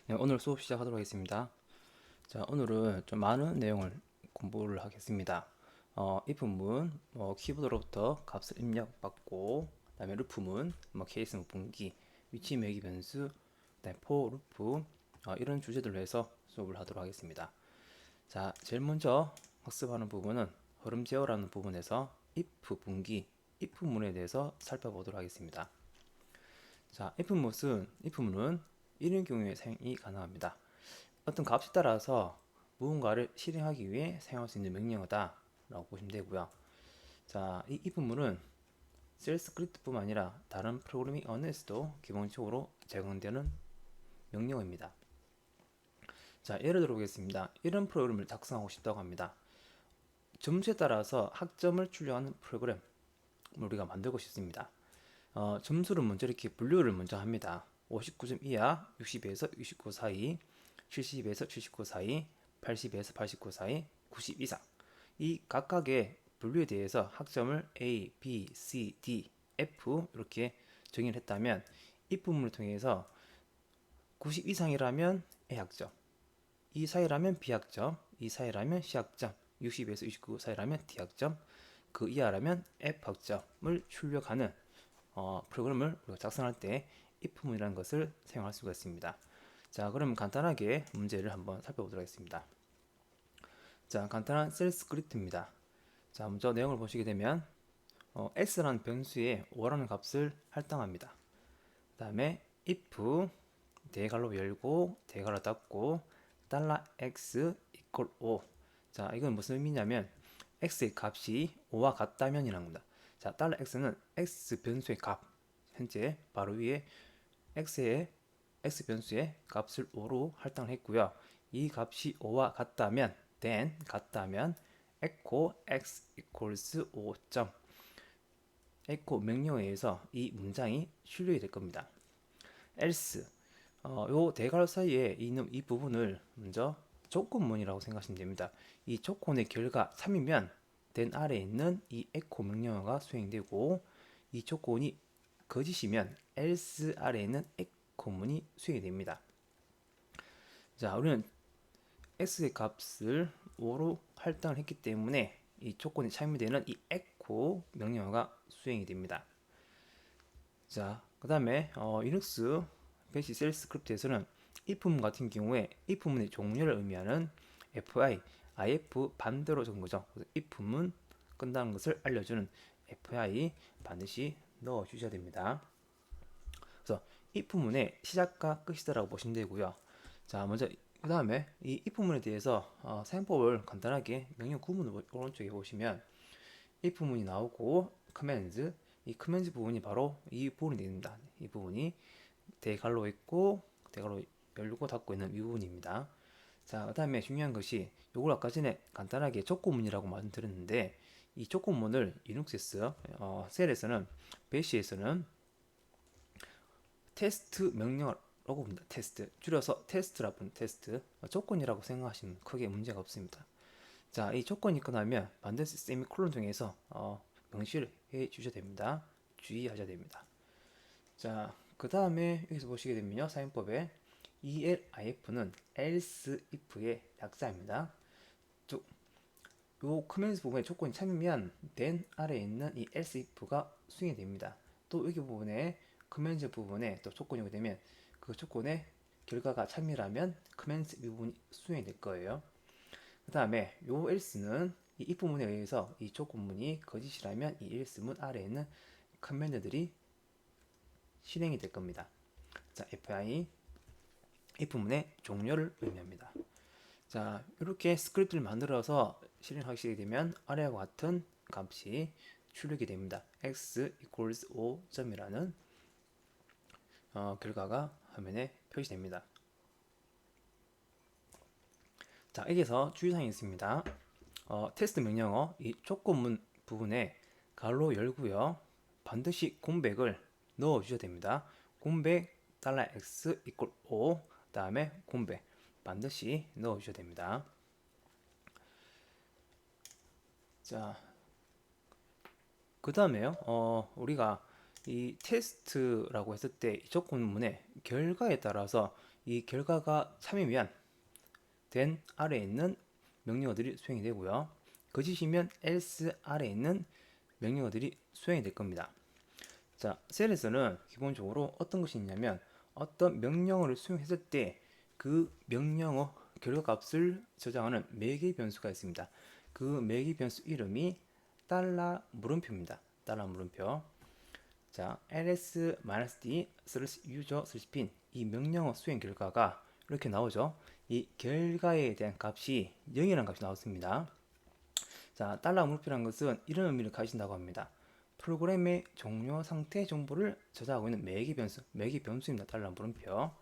네, 오늘 수업 시작하도록 하겠습니다. 자, 오늘은 좀 많은 내용을 공부를 하겠습니다. if문, 키보드로부터 값을 입력받고, 그다음에 루프문, 케이스 분기, 위치 매기 변수, 그다음에 for, 루프, 이런 주제들로 해서 수업을 하도록 하겠습니다. 자, 제일 먼저 학습하는 부분은 흐름 제어라는 부분에서 if 분기, if문에 대해서 살펴보도록 하겠습니다. 자, if문은 이런 경우에 사용이 가능합니다. 어떤 값에 따라서 무언가를 실행하기 위해 사용할 수 있는 명령어다 라고 보시면 되고요. 자, 이 부분은 셀 스크립트뿐만 아니라 다른 프로그래밍 언어에서도 기본적으로 적용되는 명령어입니다. 자, 예를 들어 보겠습니다. 이런 프로그램을 작성하고 싶다고 합니다. 점수에 따라서 학점을 출력하는 프로그램을 우리가 만들고 싶습니다. 점수를 먼저 이렇게 분류를 먼저 합니다. 59점 이하, 60에서 69 사이, 70에서 79 사이, 80에서 89 사이, 90 이상. 이 각각의 분류에 대해서 학점을 A, B, C, D, F 이렇게 정의를 했다면 이 부분을 통해서 90 이상이라면 A 학점, 이 사이라면 B 학점, 이 사이라면 C 학점, 60에서 69 사이라면 D 학점, 그 이하라면 F 학점을 출력하는 프로그램을 우리가 작성할 때 if문이라는 것을 사용할 수가 있습니다. 자, 그럼 간단하게 문제를 한번 살펴보도록 하겠습니다. 자, 간단한 셀 스크립트입니다. 자, 먼저 내용을 보시게 되면 x라는 변수에 5라는 값을 할당합니다. 그 다음에 if 대괄호 열고 대괄호 닫고 $x equal 5. 자, 이건 무슨 의미냐면 x의 값이 5와 같다면이라는 겁니다. 자, $x는 x 변수의 값, 현재 바로 위에 x 변수의 값을 5로 할당했고요. 이 값이 5와 같다면 같다면 echo x equals 5점 echo 명령어에 의해서 이 문장이 출력이 될 겁니다. else 요 대괄호 사이에 있는 이 부분을 먼저 조건문이라고 생각하시면 됩니다. 이 조건의 결과 3이면 아래에 있는 이 echo 명령어가 수행되고 이 조건이 거짓이면 else 아래에 있는 echo문이 수행이 됩니다. 자, 우리는 x의 값을 5로 할당을 했기 때문에 이 조건이 참여되는 이 echo 명령어가 수행이 됩니다. 자, 그 다음에 리눅스 배시 셀 스크립트에서는 if문 같은 경우에 if문의 종료를 의미하는 fi, if 반대로 적은 거죠. 그래서 if문 끝나는 것을 알려주는 fi 반드시 넣어 주셔야 됩니다. 그래서 if문의 시작과 끝이다라고 보시면 되고요. 자, 먼저 그 다음에 이 if문에 대해서 사용법을 간단하게 명령 구문 오른쪽에 보시면 if문이 나오고 commands, 이 commands 부분이 바로 이 부분이 됩니다. 이 부분이 대괄호 있고 대괄호 열고 닫고 있는 이 부분입니다. 자, 그 다음에 중요한 것이 요걸 아까 전에 간단하게 조건문이라고 말씀드렸는데 이 조건문을 리눅스에서 셀에서는 배시에서는 테스트 명령어라고 봅니다. 테스트 줄여서 테스트라 부르는 테스트 조건이라고 생각하시면 크게 문제가 없습니다. 자, 이 조건이 끝나면 반드시 세미콜론 중에서 명시를 해 주셔야 됩니다. 주의하셔야 됩니다. 자, 그 다음에 여기서 보시게 되면요, 사용법에 elif는 else if의 약자입니다. 요 커맨드 부분에 조건이 참이면 then 아래에 있는 이 else if가 수행이 됩니다. 또 여기 부분에 커맨드 부분에 또 조건이 오게 되면 그 조건의 결과가 참이라면 커맨드 부분이 수행이 될 거예요. 그 다음에 요 else는 이 if 문에 의해서 이 조건문이 거짓이라면 이 else 문 아래에 있는 커맨드들이 실행이 될 겁니다. 자, fi if문의 종료를 의미합니다. 자, 이렇게 스크립트를 만들어서 실행하시게 되면 아래와 같은 값이 출력이 됩니다. x equals 5점이라는 결과가 화면에 표시됩니다. 자, 여기서 주의사항이 있습니다. 테스트 명령어 이 조건문 부분에 가로 열고요. 반드시 공백을 넣어 주셔야 됩니다. 공백 $x equal 5 다음에 공백 반드시 넣어 주셔야 됩니다. 자, 그 다음에요. 우리가 이 테스트라고 했을 때 이 조건문의 결과에 따라서 이 결과가 참여 위한 된 아래에 있는 명령어들이 수행이 되고요. 거짓이면 else 아래에 있는 명령어들이 수행이 될 겁니다. 자, 셀에서는 기본적으로 어떤 것이 있냐면 어떤 명령어를 수행했을 때 그 명령어 결과값을 저장하는 매개 변수가 있습니다. 그 매개 변수 이름이 달러 물음표입니다. 달러 물음표. 자, ls-d user bin 이 명령어 수행 결과가 이렇게 나오죠. 이 결과에 대한 값이 0이라는 값이 나왔습니다. 자, 달러 물음표라는 것은 이런 의미를 가진다고 합니다. 프로그램의 종료 상태 정보를 저장하고 있는 매개 변수입니다. 달러 물음표.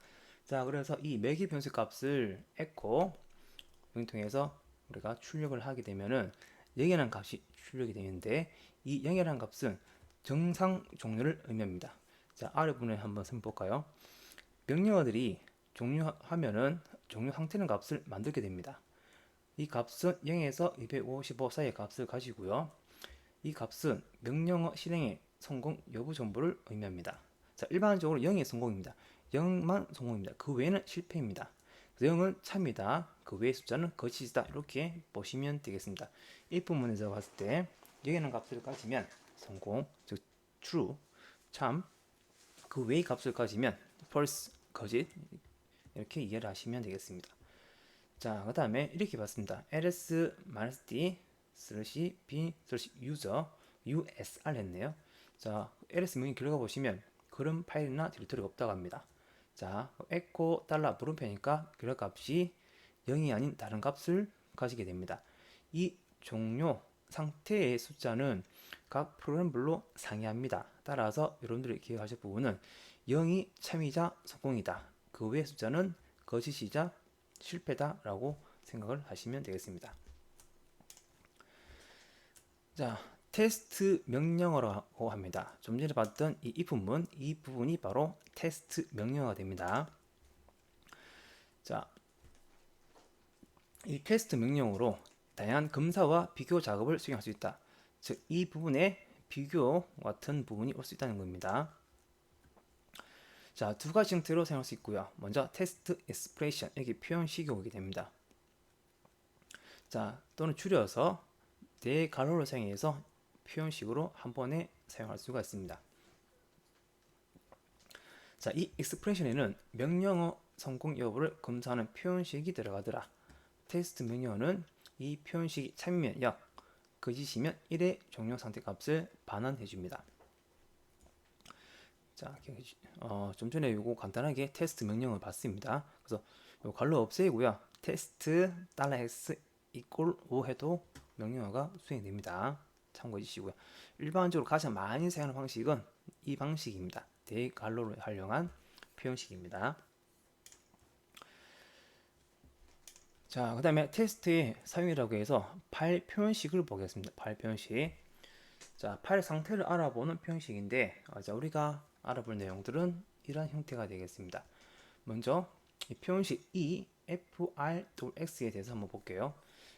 자, 그래서 이 매개 변수 값을 echo 을 통해서 우리가 출력을 하게 되면은 0이라는 값이 출력이 되는데 이 0이라는 값은 정상 종료를 의미합니다. 자, 아래 부분에 한번 살펴볼까요? 명령어들이 종료하면은 종료 상태는 값을 만들게 됩니다. 이 값은 0에서 255 사이의 값을 가지고요. 이 값은 명령어 실행의 성공 여부 정보를 의미합니다. 자, 일반적으로 0이 성공입니다. 0만 성공입니다. 그 외에는 실패입니다. 0은 참이다. 그 외의 숫자는 거짓이다. 이렇게 보시면 되겠습니다. 이 부분에서 봤을 때 0이라는 값을 가지면 성공, 즉 true, 참, 그 외의 값을 가지면 false, 거짓 이렇게 이해를 하시면 되겠습니다. 자, 그 다음에 이렇게 봤습니다. ls-d b user usr 했네요. 자, ls 명령 결과 보시면 그런 파일이나 디렉토리가 없다고 합니다. 자, echo 달러 물음표니까 결과 값이 0이 아닌 다른 값을 가지게 됩니다. 이 종료 상태의 숫자는 각 프로그램별로 상이합니다. 따라서 여러분들이 기억하실 부분은 0이 참이자 성공이다. 그 외의 숫자는 거짓이자 실패다라고 생각을 하시면 되겠습니다. 자, 테스트 명령어라고 합니다. 좀 전에 봤던 이 if문, 이 부분이 바로 테스트 명령어가 됩니다. 자, 이 테스트 명령어로 다양한 검사와 비교 작업을 수행할 수 있다. 즉, 이 부분에 비교 같은 부분이 올 수 있다는 겁니다. 자, 두 가지 형태로 사용할 수 있고요. 먼저 테스트 expression, 여기 표현식이 오게 됩니다. 자, 또는 줄여서 대괄호를 사용해서 표현식으로 한 번에 사용할 수가 있습니다. 자, 이 expression에는 명령어 성공 여부를 검사하는 표현식이 들어가더라. 테스트 명령어는 이 표현식이 참이면 0, 거짓이면 1의 종료 상태 값을 반환해 줍니다. 자, 좀 전에 이거 간단하게 테스트 명령을 봤습니다. 그래서 요 괄호 없애고요. 테스트 $x equal 5 해도 명령어가 수행됩니다. 참고해 주시고요. 일반적으로 가장 많이 사용하는 방식은 이 방식입니다. 대괄호를 활용한 표현식입니다. 자, 그 다음에 테스트의 사용이라고 해서 파일 표현식을 보겠습니다. 파일 표현식. 자, 파일 상태를 알아보는 표현식인데, 자, 우리가 알아볼 내용들은 이런 형태가 되겠습니다. 먼저 이 표현식 E, FR-X에 대해서 한번 볼게요.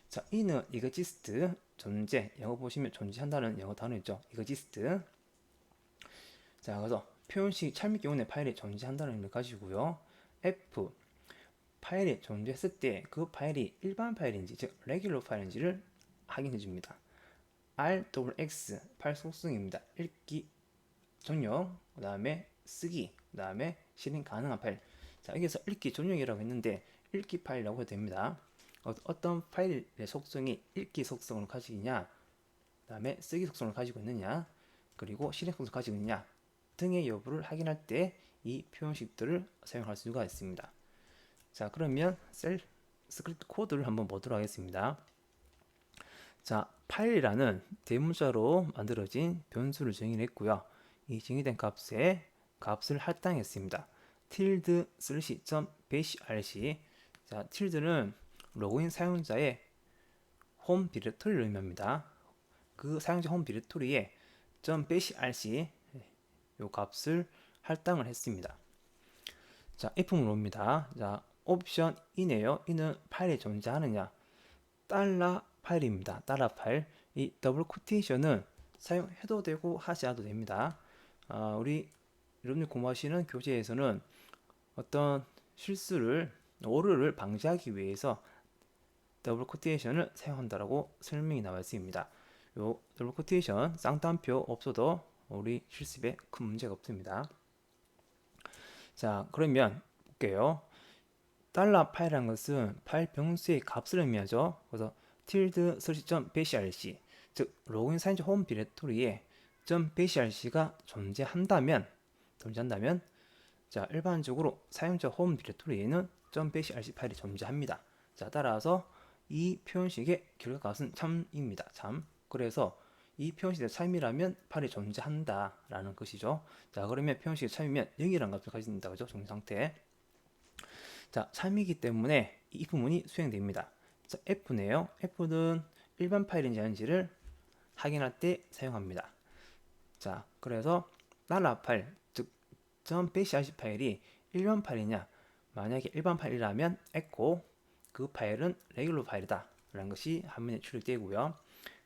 자, E는 exist, 존재, 영어 보시면 존재한다는 영어 단어 있죠. exist. 자, 그래서 표현식 찰미 경우에 파일이 존재한다는 의미를 가지고요. F, 파일이 존재했을 때 그 파일이 일반 파일인지, 즉 레귤러 파일인지를 확인해 줍니다. RX, 파일 속성입니다. 읽기 전용, 그 다음에 쓰기, 그 다음에 실행 가능한 파일. 자, 여기서 읽기 전용이라고 했는데 읽기 파일이라고 해도 됩니다. 어떤 파일의 속성이 읽기 속성을 가지고 있냐, 그 다음에 쓰기 속성을 가지고 있느냐, 그리고 실행 속성을 가지고 있느냐 등의 여부를 확인할 때 이 표현식들을 사용할 수가 있습니다. 자, 그러면 셀 스크립트 코드를 한번 보도록 하겠습니다. 자, 파일이라는 대문자로 만들어진 변수를 정의했고요. 이 정의된 값에 값을 할당했습니다. tilde /bash/rc. 자, tilde는 로그인 사용자의 홈 디렉토리를 의미합니다. 그 사용자 홈 디렉토리에 .bashrc 요 값을 할당을 했습니다. 자, if 물어봅니다. 자, 옵션 이네요. 이는 파일이 존재하느냐? 달러 파일입니다. 달러 파일. 이 더블 코테이션은 사용해도 되고 하지 않아도 됩니다. 우리 여러분들 공부하시는 교재에서는 어떤 실수를 오류를 방지하기 위해서 더블 코테이션을 사용한다라고 설명이 나와 있습니다. 요 더블 코테이션 쌍따옴표 없어도 우리 실습에 큰 문제가 없습니다. 자, 그러면 볼게요. 달러 파이라는 것은 파일 병수의 값을 의미하죠. 그래서 tilde search.bashrc 즉 로그인 사인지 홈 디렉토리에 .bashrc가 존재한다면 자, 일반적으로 사용자 홈 디렉토리에는 .bashrc 파일이 존재합니다. 자, 따라서 이 표현식의 결과값은 참입니다. 참. 그래서 이 표현식의 참이라면 파일이 존재한다 라는 것이죠. 자, 그러면 표현식이 참이면 0이라는 값을 가진다. 그죠? 정리 상태. 자, 참이기 때문에 이 부분이 수행됩니다. 자, F네요. F는 일반 파일인지 아닌지를 확인할 때 사용합니다. 자, 그래서 달러 파일, 즉 .bashrc 파일이 일반 파일이냐? 만약에 일반 파일이라면 echo 그 파일은 레귤러 파일이다 라는 것이 화면에 출력되고요.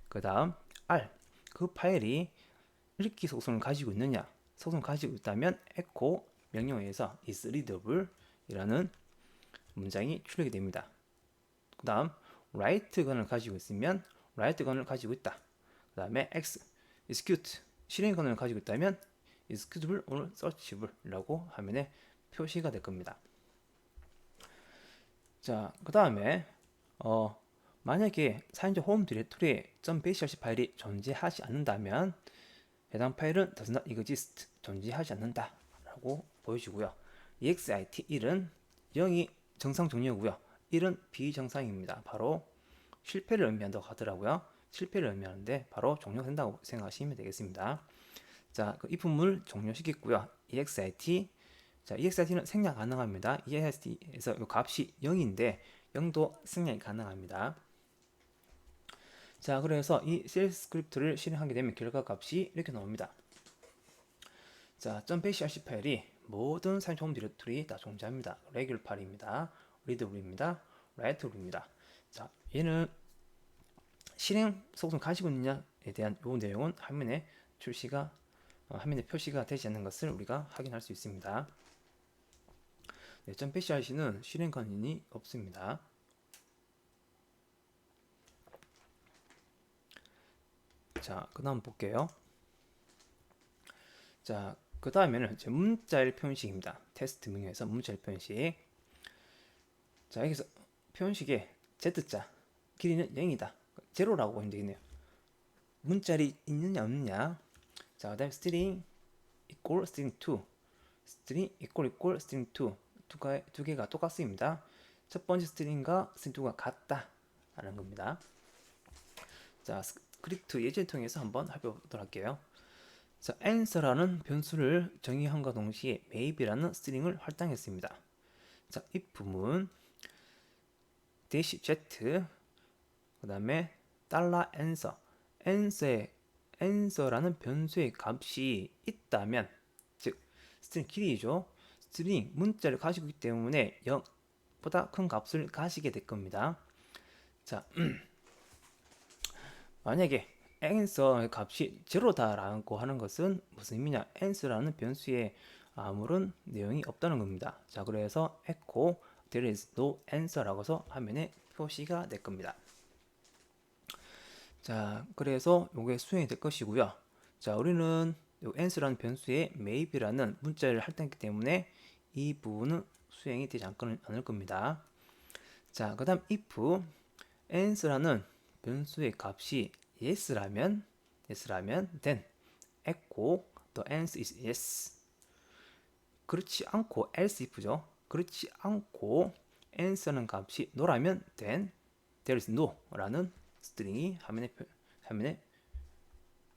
그 다음 R 그 파일이 읽기 속성을 가지고 있느냐? 속성을 가지고 있다면 echo 명령어에 의해서 is readable 이라는 문장이 출력이 됩니다. 그 다음 write 건을 가지고 있으면 write 건을 가지고 있다. 그 다음에 X execute 실행 건을 가지고 있다면 executable or searchable 라고 화면에 표시가 될 겁니다. 자, 그 다음에 만약에 사용자 홈 디렉토리에 .bashrc 파일이 존재하지 않는다면 해당 파일은 does not exist 존재하지 않는다 라고 보여주고요. exit 1은 0이 정상 종료고요. 1은 비정상입니다. 바로 실패를 의미한다고 하더라고요. 실패를 의미하는데 바로 종료된다고 생각하시면 되겠습니다. 자, 그 if문을 종료시켰고요. exit 자, exit는 생략 가능합니다. exit에서 이 값이 0인데 0도 생략이 가능합니다. 자, 그래서 이 셀 스크립트를 실행하게 되면 결과 값이 이렇게 나옵니다. 자, .bashrc 파일이 모든 사용자 홈 디렉토리에 다 존재합니다. 레귤 파일입니다. 리드블입니다. 라이트블입니다. 자, 얘는 실행 속성 가지고 있느냐에 대한 이 내용은 화면에 표시가 되지 않는 것을 우리가 확인할 수 있습니다. 네, .bashrc는 실행 권한이 없습니다. 자, 그 다음 볼게요. 자, 그 다음에는 문자일 표현식입니다. 테스트 명령에서 문자일 표현식. 자, 여기서 표현식에 Z자 길이는 0이다. 제로라고 보면 되겠네요. 문자리 있느냐 없느냐. 자, 그 다음에 string equal string 2 string equal string 2 두 개가 똑같습니다. 첫 번째 스트링과 스트링 2가 같다 라는 겁니다. 자, 스크립트 예제를 통해서 한번 해보도록 할게요. 자, answer라는 변수를 정의함과 동시에 maybe라는 스트링을 할당했습니다. 자, if문 -z 그 다음에 $answer answer라는 변수의 값이 있다면 즉 스트링 길이죠. 스트링 문자를 가지고 있기 때문에 0보다 큰 값을 가지게 될 겁니다. 자, 만약에 answer 값이 제로다라고 하는 것은 무슨 의미냐? answer라는 변수에 아무런 내용이 없다는 겁니다. 자, 그래서 echo there is no answer라고 해서 화면에 표시가 될 겁니다. 자, 그래서 이게 수행이 될 것이고요. 자, 우리는 이 answer라는 변수에 maybe라는 문자를 할당했기 때문에 이 부분은 수행이 되지 않을 겁니다. 자, 그 다음 if answer라는 변수의 값이 yes라면 then echo the answer is yes. 그렇지 않고 else if죠. 그렇지 않고 answer는 값이 no라면 then there is no 라는 스트링이 화면에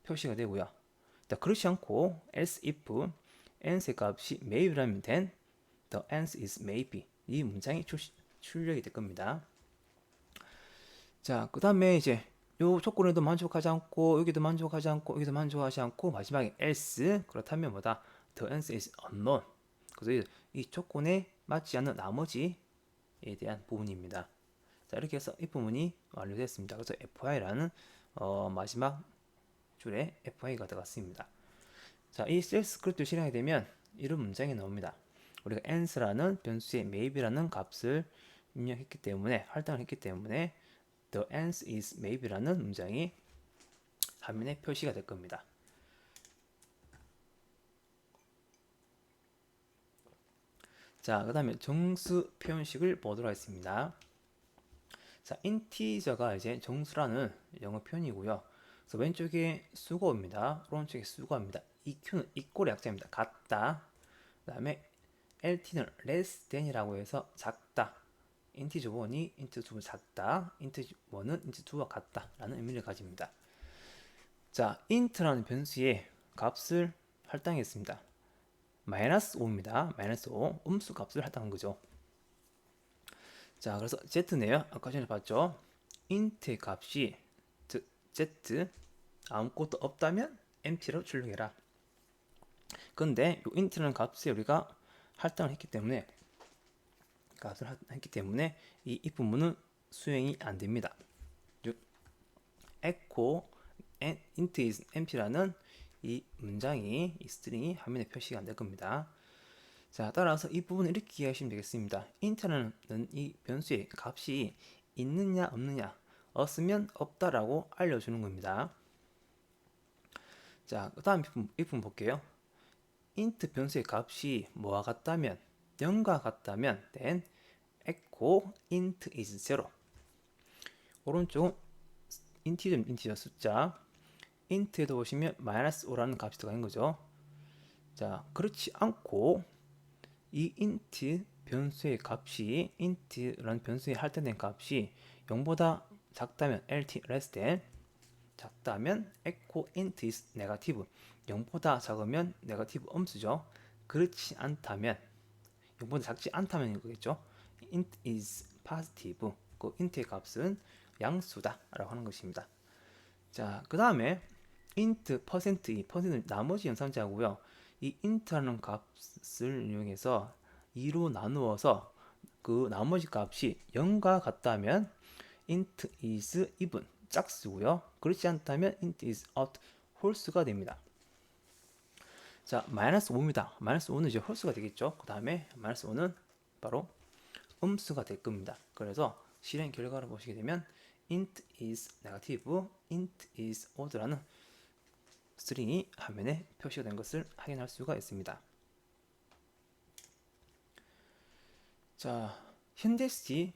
표시가 되고요. 자, 그렇지 않고 else if answer 값이 maybe라면 then the answer is maybe 이 문장이 출력이 될 겁니다. 자, 그 다음에 이제 요 조건에도 만족하지 않고 여기도 만족하지 않고 여기도 만족하지 않고 마지막에 else 그렇다면 뭐다? The answer is unknown. 그래서 이 조건에 맞지 않는 나머지에 대한 부분입니다. 자, 이렇게 해서 이 부분이 완료됐습니다. 그래서 FI라는 마지막 줄에 FI가 들어갔습니다. 자, 이 셀 스크립트 실행이 되면 이런 문장이 나옵니다. 우리가 ans라는 변수에 maybe라는 값을 입력했기 때문에 할당을 했기 때문에 the answer is maybe라는 문장이 화면에 표시가 될 겁니다. 자, 그 다음에 정수 표현식을 보도록 하겠습니다. 자, 인티저가 이제 정수라는 영어 표현이고요. 그래서 왼쪽에 수거입니다. 오른쪽에 수거입니다. EQ는 이꼴의 약자입니다. 같다. 그 다음에 LT는 less than이라고 해서 작다. 인티저 1이 인티저 2보다 작다. 인티저 1은 인티저 2와 같다. 라는 의미를 가집니다. 자, int라는 변수의 값을 할당했습니다. 마이너스 5입니다. 마이너스 5. 음수 값을 할당한 거죠. 자, 그래서 z네요. 아까 전에 봤죠? int의 값이 z 아무것도 없다면 empty로 출력해라. 근데 이 int라는 값에 우리가 할당을 했기 때문에 이 if 문은 수행이 안 됩니다. 즉 echo int is empty라는 이 문장이 이 스트링이 화면에 표시가 안 될 겁니다. 자, 따라서 이 부분을 이렇게 이해하시면 되겠습니다. int라는 이 변수의 값이 있느냐 없느냐, 없으면 없다라고 알려주는 겁니다. 자, 그 다음 이 부분 볼게요. int 변수의 값이 뭐와 같다면 0과 같다면 then echo int is 0. 오른쪽은 인티저 숫자 int에도 보시면 마이너스 5라는 값이 들어가 있는 거죠. 자, 그렇지 않고 이 int 변수의 값이 int라는 변수에 할당된 값이 0보다 작다면 lt less than, 작다면 echo int is negative, 0보다 작으면 네거티브 음수죠. 그렇지 않다면 0보다 작지 않다면 이거겠죠. int is positive, 그 int의 값은 양수다 라고 하는 것입니다. 자, 그 다음에 int %이 %는 나머지 연산자고요. 이 int라는 값을 이용해서 2로 나누어서 그 나머지 값이 0과 같다면 int is even 짝수고요. 그렇지 않다면 int is odd 홀수가 됩니다. 자, 마이너스 5입니다. 마이너스 5는 이제 홀수가 되겠죠. 그 다음에 마이너스 5는 바로 음수가 될 겁니다. 그래서 실행 결과를 보시게 되면 int is negative, int is odd라는 스트링이 화면에 표시가 된 것을 확인할 수가 있습니다. 자, 현대식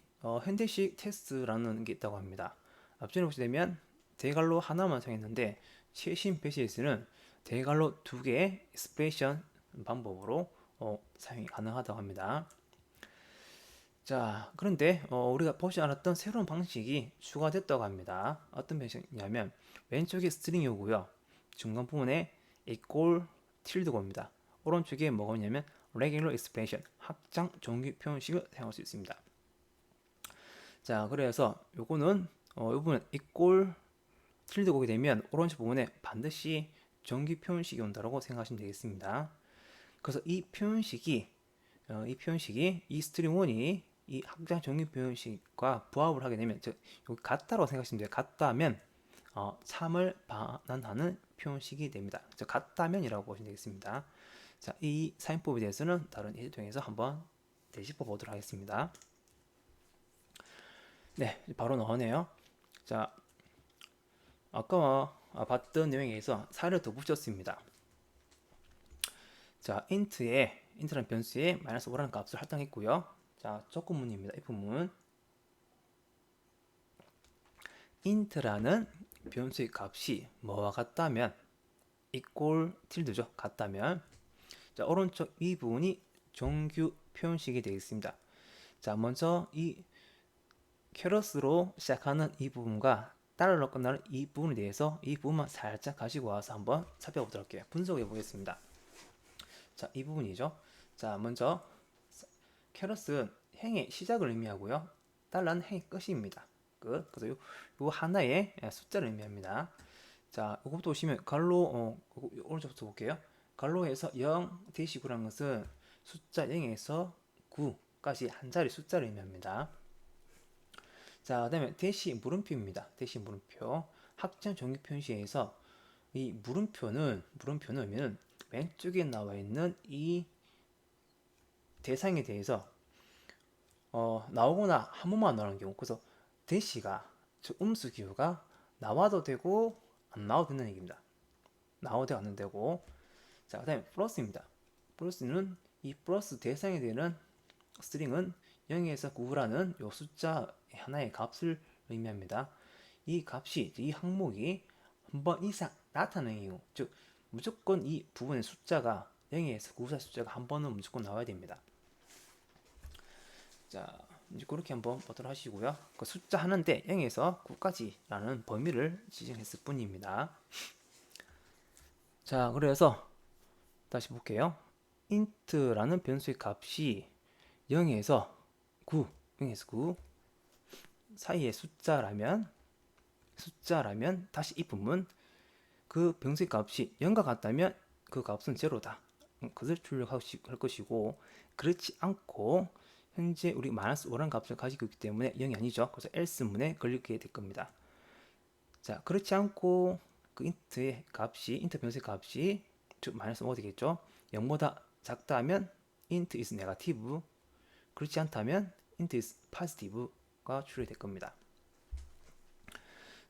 테스트라는 게 있다고 합니다. 앞전에 보시게 되면 대괄호 하나만 사용했는데 최신 배치에서는 대괄호 2개의 익스프레션 방법으로 사용이 가능하다고 합니다. 자, 그런데 우리가 보지 않았던 새로운 방식이 추가됐다고 합니다. 어떤 방식이냐면 왼쪽에 스트링이 오고요. 중간 부분에 equal tilde가 옵니다. 오른쪽에 뭐가 오냐면 regular expression, 확장 정규 표현식을 사용할 수 있습니다. 자, 그래서 요거는 이 부분 equal tilde가 오게 되면 오른쪽 부분에 반드시 정규 표현식이 온다고 생각하시면 되겠습니다. 그래서 이 표현식이 이 스트링 1이 이 확장 정규 표현식과 부합을 하게 되면 즉 여기 같다라고 생각하시면 돼요. 같다면 3을 반환하는 표현식이 됩니다. 즉 같다면이라고 보시면 되겠습니다. 자, 이 사인법에 대해서는 다른 예를 통해서 한번 되짚어 보도록 하겠습니다. 네, 바로 나오네요. 자, 아까 봤던 내용에 의해서 사례를 더 붙였습니다. 자, int라는 변수에 마이너스 5라는 값을 할당했고요. 자, 조건문입니다. if문 int라는 변수의 값이 뭐와 같다면 equal tilde죠. 같다면 자, 오른쪽 이 부분이 정규 표현식이 되겠습니다. 자, 먼저 이 캐럿으로 시작하는 이 부분과 달러로 끝나는 이 부분에 대해서 이 부분만 살짝 가지고 와서 한번 살펴보도록 할게요. 분석해 보겠습니다. 자, 이 부분이죠. 자, 먼저 캐럿은 행의 시작을 의미하고요. 달러는 행의 끝입니다. 끝. 그래서 요 하나의 숫자를 의미합니다. 자, 이것부터 보시면 갈로 오른쪽부터 볼게요. 갈로에서 0 대시구라는 것은 숫자 0에서 9까지 한 자리 숫자를 의미합니다. 자, 그다음에 대시 물음표입니다. 대시 물음표. 확장 정규 표시에서 이 물음표는 의미는 왼쪽에 나와 있는 이 대상에 대해서 나오거나 한 번만 나오는 경우, 그래서 대시가 즉 음수 기호가 나와도 되고 안 나와도 된다는 얘기입니다. 나와도 되고 안 되고. 자, 그다음에 플러스입니다. 플러스는 이 플러스 대상에 되는 스트링은 0에서 9라는 요 숫자 하나의 값을 의미합니다. 이 값이, 이 항목이 한 번 이상 나타나는 이유, 즉 무조건 이 부분의 숫자가 0에서 9사 숫자가 한 번은 무조건 나와야 됩니다. 자, 이제 그렇게 한번 보도록 하시고요. 그 숫자 하는데 0에서 9까지라는 범위를 지정했을 뿐입니다. 자, 그래서 다시 볼게요. int라는 변수의 값이 0에서 9, 0에서 9 사이의 숫자라면 다시 이 부분 그 변수의 값이 0과 같다면 그 값은 제로다. 그것을 출력할 것이고, 그렇지 않고 현재 우리 마이너스 5라는 값을 가지고 있기 때문에 0이 아니죠. 그래서 else문에 걸리게 될 겁니다. 자, 그렇지 않고 그 인트의 값이, 인트 변수의 값이 즉 마이너스 5가 되겠죠. 0보다 작다 하면 int is negative, 그렇지 않다면 int is positive가 출력될 겁니다.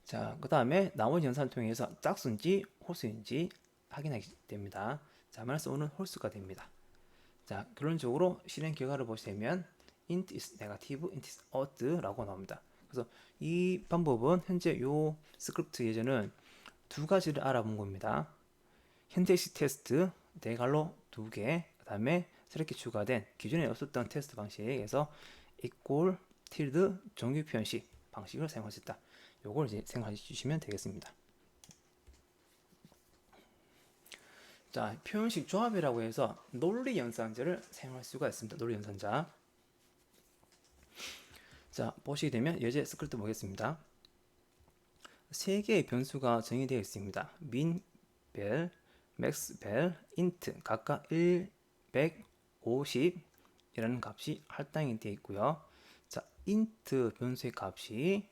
자, 그 다음에 나머지 연산을 통해서 짝수인지 홀수인지 확인하게 됩니다. 자, 마이너스 5는 홀수가 됩니다. 자, 결론적으로 실행 결과를 보시면 int is negative, int is odd라고 나옵니다. 그래서 이 방법은 현재 요 스크립트 예제는 두 가지를 알아본 겁니다. 현대식 테스트 네 갈로 두 개, 그 다음에 새롭게 추가된 기존에 없었던 테스트 방식에서 equal, tilde, 정규 표현식 방식을 사용할 수 있다. 요걸 이제 생각해 주시면 되겠습니다. 자, 표현식 조합이라고 해서 논리 연산자를 사용할 수가 있습니다. 논리 연산자. 자, 보시게 되면 예제 스크립트 보겠습니다. 세 개의 변수가 정의되어 있습니다. min, vel, max, vel, int 각각 1, 100, 50이라는 값이 할당이 되어 있고요. 자, int 변수의 값이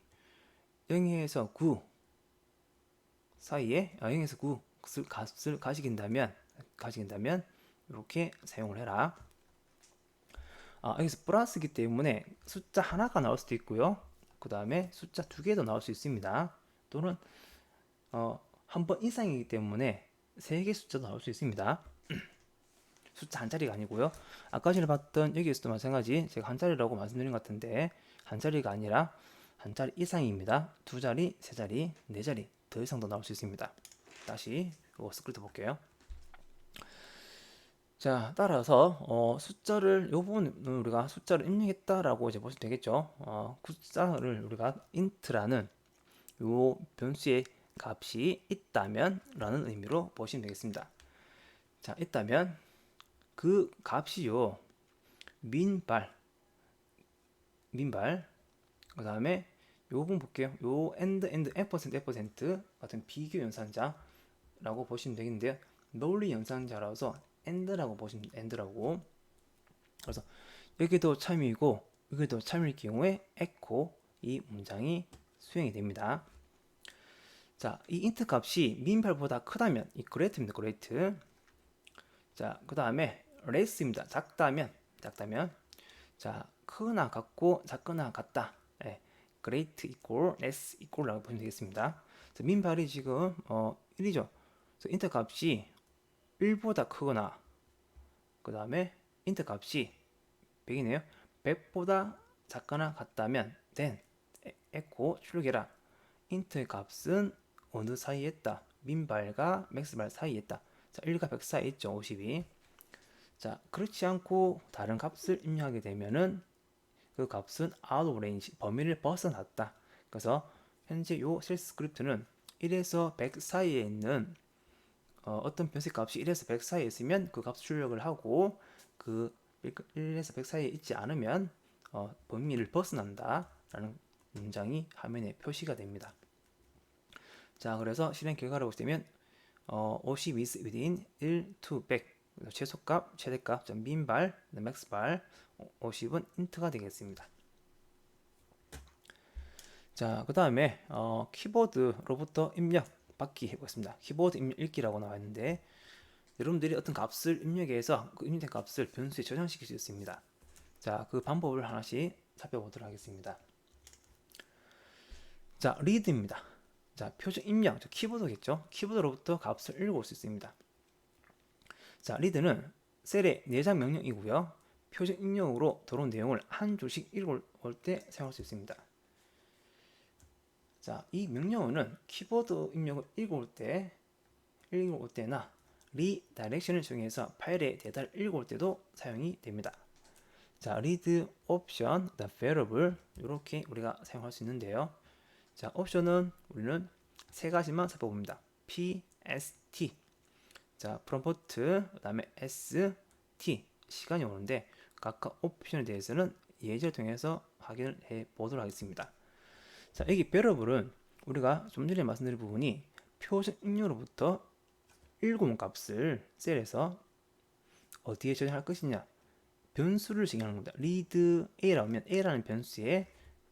0에서 9 사이에 0에서 9 값을 가지긴다면 이렇게 사용을 해라. 여기서 플러스이기 때문에 숫자 하나가 나올 수도 있고요. 그 다음에 숫자 두 개도 나올 수 있습니다. 또는 한 번 이상이기 때문에 세 개 숫자도 나올 수 있습니다. 숫자 한 자리가 아니고요. 아까 전에 봤던 여기에서도 마찬가지, 제가 한 자리라고 말씀드린 것 같은데 한 자리가 아니라 한 자리 이상입니다. 두 자리, 세 자리, 네 자리 더 이상도 나올 수 있습니다. 다시 스크립트 볼게요. 자, 따라서 숫자를 요 부분은 우리가 숫자를 입력했다라고 이제 보시면 되겠죠. 숫자를 우리가 int라는 요 변수의 값이 있다면 라는 의미로 보시면 되겠습니다. 자, 있다면 그 값이요 민발 그 다음에 요 부분 볼게요. 요 and f% 같은 비교 연산자라고 보시면 되겠는데요. 논리 연산자라서 and라고 보시면 and라고. 그래서 여기도 참이고 여기도 참일 경우에 echo 이 문장이 수행이 됩니다. 자, 이 int 값이 민발보다 크다면 이 great입니다. great. 자, 그 다음에 less입니다. 작다면 자, 크거나 같고 작거나 같다. great equal less equal라고 보시면 되겠습니다. 자, 민발이 지금 1이죠. 그래서 int 값이 1보다 크거나 그 다음에 int 값이 100이네요. 100보다 작거나 같다면 then echo 출력해라. int 값은 어느 사이에 있다? 민발과 max발 사이에 있다. 자, 1과 100 사이에 있죠. 52. 자, 그렇지 않고 다른 값을 입력하게 되면은 그 값은 out of range, 범위를 벗어났다. 그래서 현재 요 쉘 스크립트는 1에서 100 사이에 있는 어떤 변수 값이 1에서 100 사이에 있으면 그 값 출력을 하고 그 1에서 100 사이에 있지 않으면 범위를 벗어난다 라는 문장이 화면에 표시가 됩니다. 자, 그래서 실행 결과를 보시면 50 is within 1 to 100 최소값, 최대값, 민발, max발 50은 int가 되겠습니다. 자, 그 다음에 키보드로부터 입력 받기 해보겠습니다. 키보드 입력 읽기라고 나와 있는데 여러분들이 어떤 값을 입력해서 그 입력된 값을 변수에 저장시킬 수 있습니다. 자, 그 방법을 하나씩 살펴보도록 하겠습니다. 자, read입니다. 자, 표준 입력, 키보드겠죠? 키보드로부터 값을 읽어올 수 있습니다. 자, read는 셀의 내장 명령이고요. 표준 입력으로 들어온 내용을 한 줄씩 읽어올 때 사용할 수 있습니다. 자, 이 명령어는 키보드 입력을 읽어올 때나 리다이렉션을 이용해서 파일의 데이터를 읽어올 때도 사용이 됩니다. 자, read 옵션, variable 이렇게 우리가 사용할 수 있는데요. 자, 옵션은 우리는 세 가지만 살펴봅니다. P, S, T. 자, prompt, 그 다음에 S, T 시간이 오는데 각각 옵션에 대해서는 예제를 통해서 확인을 해 보도록 하겠습니다. 자, 여기 variable은 우리가 좀 전에 말씀드린 부분이 표준 입력으로부터 읽어온 값을 셀에서 어디에 저장할 것이냐 변수를 정의하는 겁니다. read a라고 하면 a라는 변수에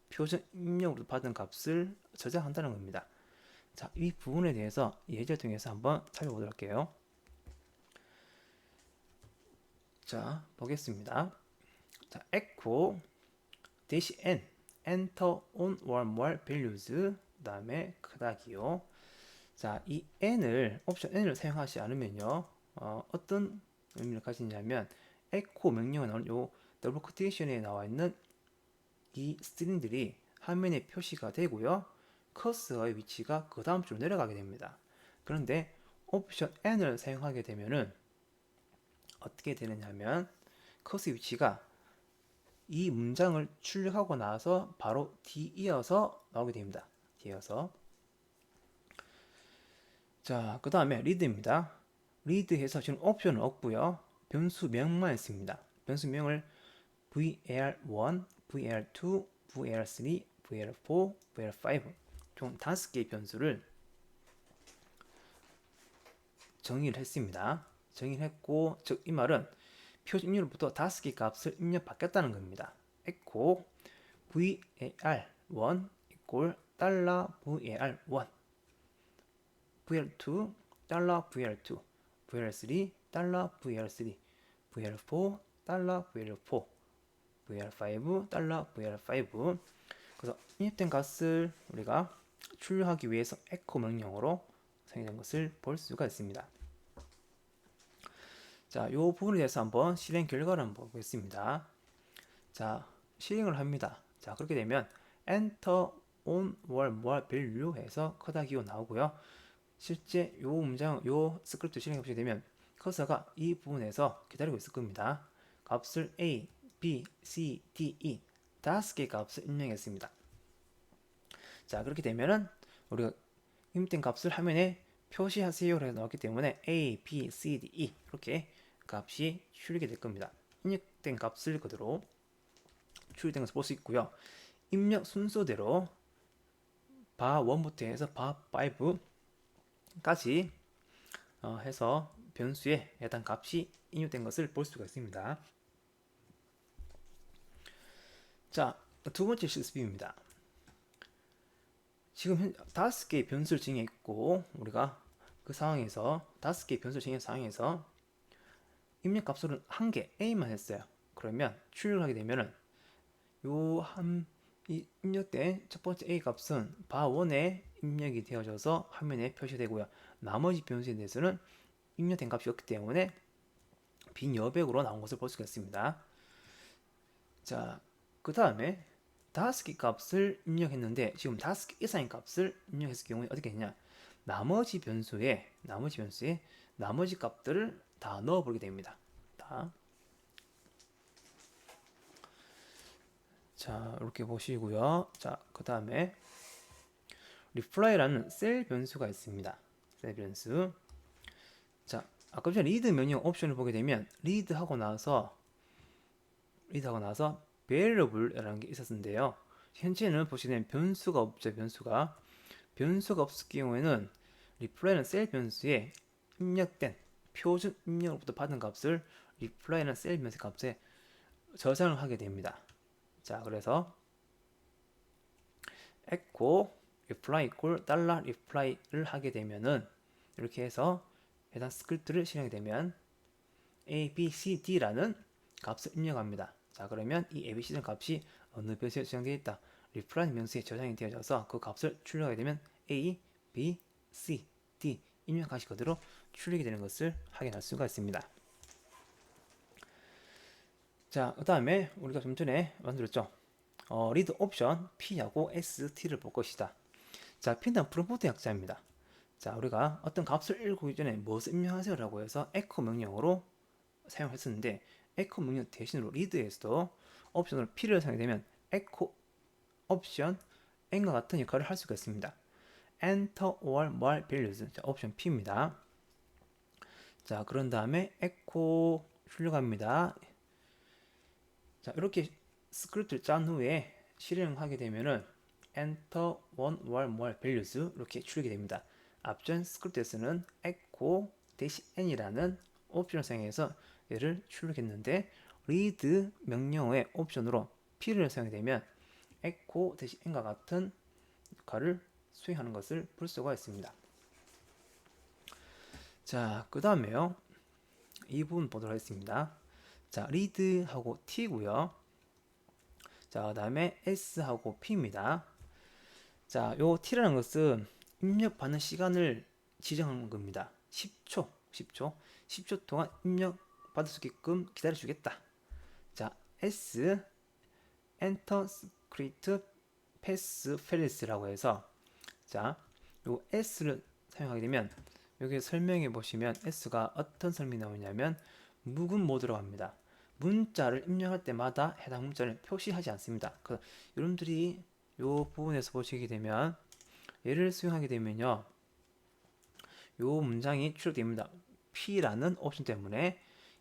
표준 입력으로 받은 값을 저장한다는 겁니다. 자, 이 부분에 대해서 예제를 통해서 한번 살펴보도록 할게요. 자, 보겠습니다. 자, echo -n enter on or more values 그 다음에 크다기요. 자, 이 n을 옵션 n을 사용하지 않으면요 어떤 의미를 가지냐면 echo 명령에 나오는 요 더블 코테이션에 나와 있는 이 스트링들이 화면에 표시가 되고요 커서의 위치가 그 다음 줄로 내려가게 됩니다. 그런데 옵션 n을 사용하게 되면은 어떻게 되느냐면 커서 위치가 이 문장을 출력하고 나서 바로 뒤이어서 나오게 됩니다. 뒤이어서. 자, 그 다음에 read입니다. read해서 지금 옵션은 없고요. 변수명만 있습니다. 변수명을 var1, var2, var3, var4, var5 총 5개의 변수를 정의를 했습니다. 정의를 했고, 즉 이 말은 표준 입력으로부터 5개 값을 입력받겠다는 겁니다. echo var1 equal $var1 var2 $var2 var3 $var3 var4 $var4 var5 $var5 그래서 입력된 값을 우리가 출력하기 위해서 echo 명령으로 사용된 것을 볼 수가 있습니다. 자, 이 부분에 대해서 한번 실행 결과를 한번 보겠습니다. 자, 실행을 합니다. 자, 그렇게 되면 enter on or more value 해서 커다기호 나오고요. 실제 요 문장, 요 스크립트 실행해 보시게 되면 커서가 이 부분에서 기다리고 있을 겁니다. 값을 A, B, C, D, E 5개의 값을 입력했습니다. 자, 그렇게 되면은 우리가 입력된 값을 화면에 표시하세요라고 나왔기 때문에 A, B, C, D, E 이렇게 값이 출력이 될 겁니다. 입력된 값을 그대로 출력된 것을 볼 수 있고요. 입력 순서대로 바1부터 해서 바5까지 해서 변수에 해당 값이 입력된 것을 볼 수가 있습니다. 자, 두 번째 실습입니다. 지금 5개의 변수를 정의했고 우리가 그 상황에서 5개의 변수를 정의한 상황에서 입력 값으로는 1개 A만 했어요. 그러면 출력을 하게 되면은 이 입력된 첫 번째 A 값은 바1에 입력이 되어져서 화면에 표시되고요. 나머지 변수에 대해서는 입력된 값이 없기 때문에 빈 여백으로 나온 것을 볼 수가 있습니다. 자, 그 다음에 5개 값을 입력했는데 지금 5개 이상의 값을 입력했을 경우에 어떻게 했냐? 나머지 변수에 나머지 값들을 다 넣어보게 됩니다. 자, 이렇게 보시고요. 자, 그 다음에 reply라는 셀 변수가 있습니다. 셀 변수. 자, 아까 전에 read 명령 옵션을 보게 되면 read 하고 나서 variable이라는 게 있었는데요. 현재는 보시면 변수가 없죠. 변수가 없을 경우에는 reply는 셀 변수에 입력된 표준 입력으로부터 받은 값을 reply는 셀 변수 값에 저장을 하게 됩니다. 자, 그래서 echo reply equal $reply를 하게 되면은 이렇게 해서 해당 스크립트를 실행하게 되면 a, b, c, d라는 값을 입력합니다. 자, 그러면 이 a, b, c라는 값이 어느 변수에 저장되어 있다. ref라는 명수에 저장이 되어져서 그 값을 출력하게 되면 a, b, c, d 입력하시 그대로 출력이 되는 것을 확인할 수가 있습니다. 자, 그 다음에 우리가 좀 전에 만들었죠. 리드 옵션 P하고 ST를 볼 것이다. 자, P는 프롬프트 약자입니다. 자, 우리가 어떤 값을 읽기 전에 무엇을 입력하세요 라고 해서 echo 명령으로 사용했었는데 echo 명령 대신으로 리드에서도 옵션으로 P를 사용하게 되면 echo 옵션 n과 같은 역할을 할 수가 있습니다. enter or more values. 자, 옵션 P입니다. 자, 그런 다음에 echo 출력합니다. 자, 이렇게 스크립트를 짠 후에 실행하게 되면은 enter one or more values 이렇게 출력이 됩니다. 앞전 스크립트에서는 echo -n이라는 옵션을 사용해서 얘를 출력했는데 read 명령어의 옵션으로 p를 사용하게 되면 echo -n과 같은 역할을 수행하는 것을 볼 수가 있습니다. 자, 그 다음에요. 이 부분 보도록 하겠습니다. 자, read하고 t고요. 자, 그 다음에 s하고 p입니다. 자, 요 t라는 것은 입력받는 시간을 지정하는 겁니다. 10초 동안 입력받을 수 있게끔 기다려주겠다. 자, s enter script pass fails라고 해서 자, 요 s를 사용하게 되면 여기 설명해 보시면 s가 어떤 설명이 나오냐면 묵은 모드라고 합니다. 문자를 입력할 때마다 해당 문자를 표시하지 않습니다. 여러분들이 이 부분에서 보시게 되면 얘를 수행하게 되면요, 이 문장이 출력됩니다. P라는 옵션 때문에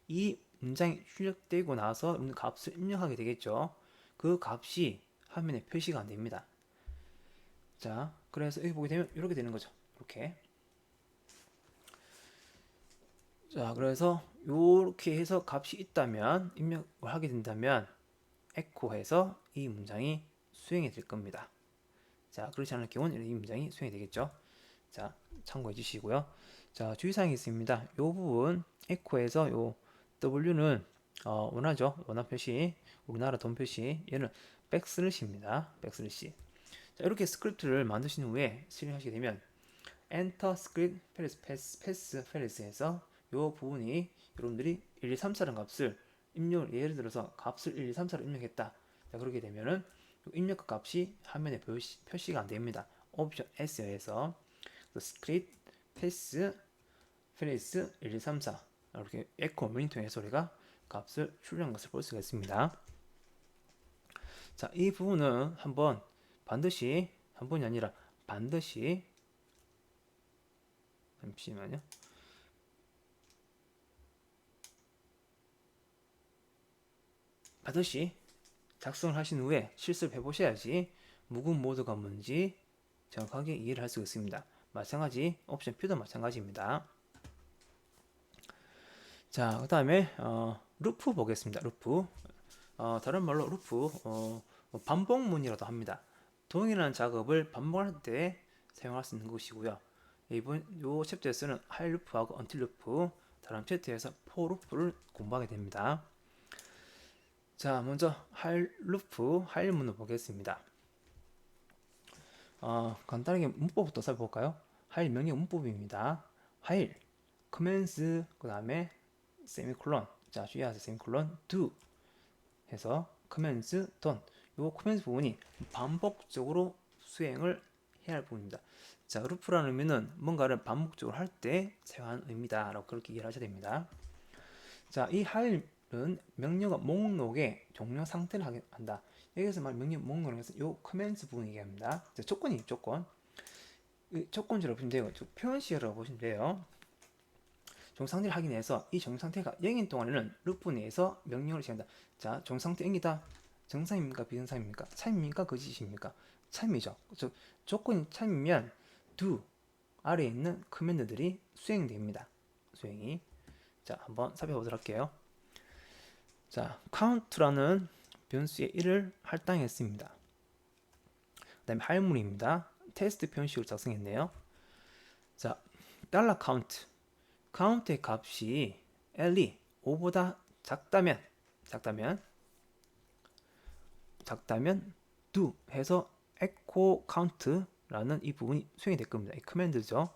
이 문장이 출력되고 나서 값을 입력하게 되겠죠. 그 값이 화면에 표시가 안 됩니다. 자, 그래서 여기 보게 되면 이렇게 되는 거죠. 이렇게. 자, 그래서 이렇게 해서 값이 있다면 입력을 하게 된다면 echo해서 이 문장이 수행이 될 겁니다. 자, 그렇지 않을 경우는 이 문장이 수행이 되겠죠. 자, 참고해 주시고요. 자, 주의사항이 있습니다. 이 부분 echo에서 요 W는 원하죠. 원화 표시, 우리나라 돈 표시, 얘는 백슬래시입니다. 백슬래시. 자, 이렇게 스크립트를 만드신 후에 실행하시게 되면 enter script pass fails에서 이 부분이 여러분들이 1, 2, 3, 4라는 값을 입력을, 예를 들어서 값을 1, 2, 3, 4로 입력했다. 자, 그렇게 되면은 입력 값이 화면에 표시가 안 됩니다. 옵션 S에서 script pass fails 1, 2, 3, 4 이렇게 에코 명령 통해서 우리가 값을 출력한 것을 볼 수가 있습니다. 자, 이 부분은 한번 반드시, 한 번이 아니라 반드시, 잠시만요. 반드시 작성을 하신 후에 실습 해보셔야지 묵은 모드가 뭔지 정확하게 이해를 할 수 있습니다. 마찬가지 옵션 P도 마찬가지입니다. 자, 그 다음에 루프 보겠습니다. 루프. 다른 말로 루프 반복문이라도 합니다. 동일한 작업을 반복할 때 사용할 수 있는 것이고요. 이번 요 챕터에서는 while 루프하고 until 루프, 다른 챕터에서 for 루프를 공부하게 됩니다. 자, 먼저 while 루프, while 문을 보겠습니다. 간단하게 문법부터 살펴볼까요? while 명령 문법입니다. while, commence, 그 다음에 세미콜론, 자, 주의하세요. 세미콜론, do 해서 commence, done. 요 commence 부분이 반복적으로 수행을 해야 할 부분입니다. 자, 루프라는 의미는 뭔가를 반복적으로 할 때 사용하는 의미다 라고 그렇게 이해를 하셔야 됩니다. 자, 이 while은 명령어 목록의 종료 상태를 한다. 여기서 말 명령 목록을 해서 요 commence 부분 얘기합니다. 자, 조건이 조건. 조건지라고 보시면 돼요. 표현식이라고 보시면 돼요. 정상태를 확인해서 이 정상태가 0인 동안에는 루프 내에서 명령을 시행한다. 자, 정상태 0이다. 정상입니까? 비정상입니까? 참입니까? 거짓입니까? 참이죠. 조건이 참이면 do 아래에 있는 커맨드들이 수행됩니다. 수행이. 자, 한번 살펴보도록 할게요. 자, count라는 변수의 1을 할당했습니다. 그 다음에 할물입니다. 테스트 표현식으로 작성했네요. 자, $count 카운트의 값이 L이 5보다 작다면 do 해서 echo count라는 이 부분이 수행이 될 겁니다. 이 커맨드죠.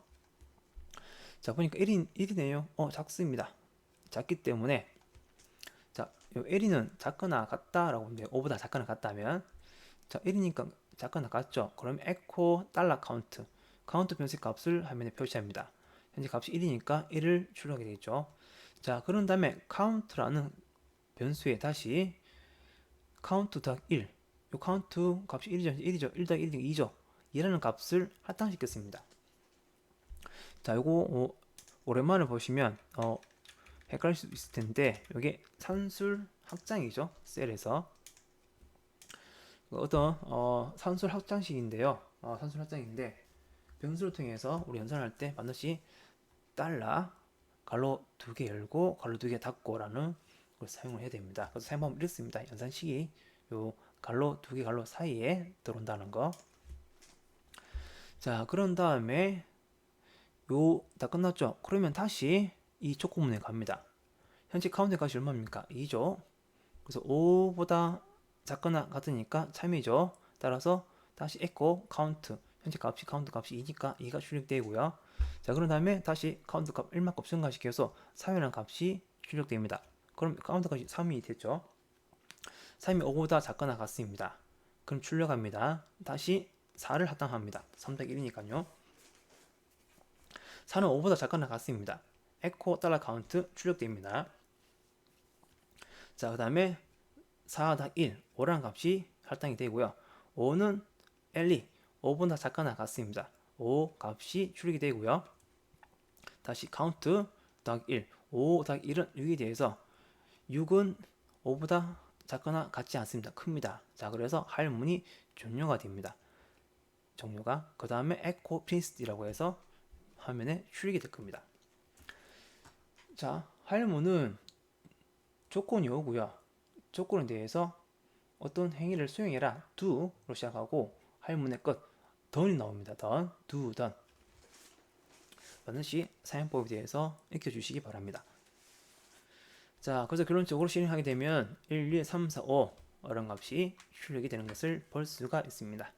자, 보니까 1이네요. 작습니다. 작기 때문에 자, 요 L이는 작거나 같다라고 하는데 5보다 작거나 같다면 자, 1이니까 작거나 같죠. 그럼 echo 카운트 변수의 값을 화면에 표시합니다. 현재 값이 1이니까 1을 출력하게 되겠죠. 자, 그런 다음에 count라는 변수에 다시 count 더 1. 요 count 값이 1이죠. 1 더하기 1이 2죠. 이라는 값을 할당시켰습니다. 자, 요거 오랜만에 보시면 헷갈릴 수 있을 텐데 이게 산술 확장이죠. 셀에서 어떤 산술 확장식인데요. 산술 확장인데 변수를 통해서 우리 연산할 때 반드시 달러 괄호 2개 열고 괄호 2개 닫고라는 걸 사용을 해야 됩니다. 그래서 사용법은 이렇습니다. 연산식이 요 괄호 2개 괄호 사이에 들어온다는 거. 자, 그런 다음에 요 다 끝났죠. 그러면 다시 이 촉구문에 갑니다. 현재 카운트 값이 얼마입니까? 2죠. 그래서 5보다 작거나 같으니까 3이죠. 따라서 다시 echo count 현재 값이 카운트 값이 2니까 2가 출력되고요. 자, 그런 다음에 다시 카운트 값 1만큼 증가시켜서 3이라는 값이 출력됩니다. 그럼 카운트 값이 3이 됐죠. 3이 5보다 작거나 같습니다. 그럼 출력합니다. 다시 4를 합당합니다. 3 더하기 1이니까요. 4는 5보다 작거나 같습니다. echo 달러 카운트 출력됩니다. 자, 그 다음에 4 더하기 1, 5라는 값이 할당이 되고요. 5는 L이 5보다 작거나 같습니다. 5 값이 출력이 되고요. 다시 카운트 더하기 1, 5 더하기 1은 6에 대해서 6은 5보다 작거나 같지 않습니다. 큽니다. 자, 그래서 할문이 종료가 됩니다. 종료가. 그 다음에 echo finished 해서 화면에 출력이 될 겁니다. 자, 할문은 조건이 오고요. 조건에 대해서 어떤 행위를 수행해라 do로 시작하고 할문의 끝 done이 나옵니다. done. 반드시 사용법에 대해서 익혀주시기 바랍니다. 자, 그래서 결론적으로 실행하게 되면 1, 2, 3, 4, 5 이런 값이 출력이 되는 것을 볼 수가 있습니다.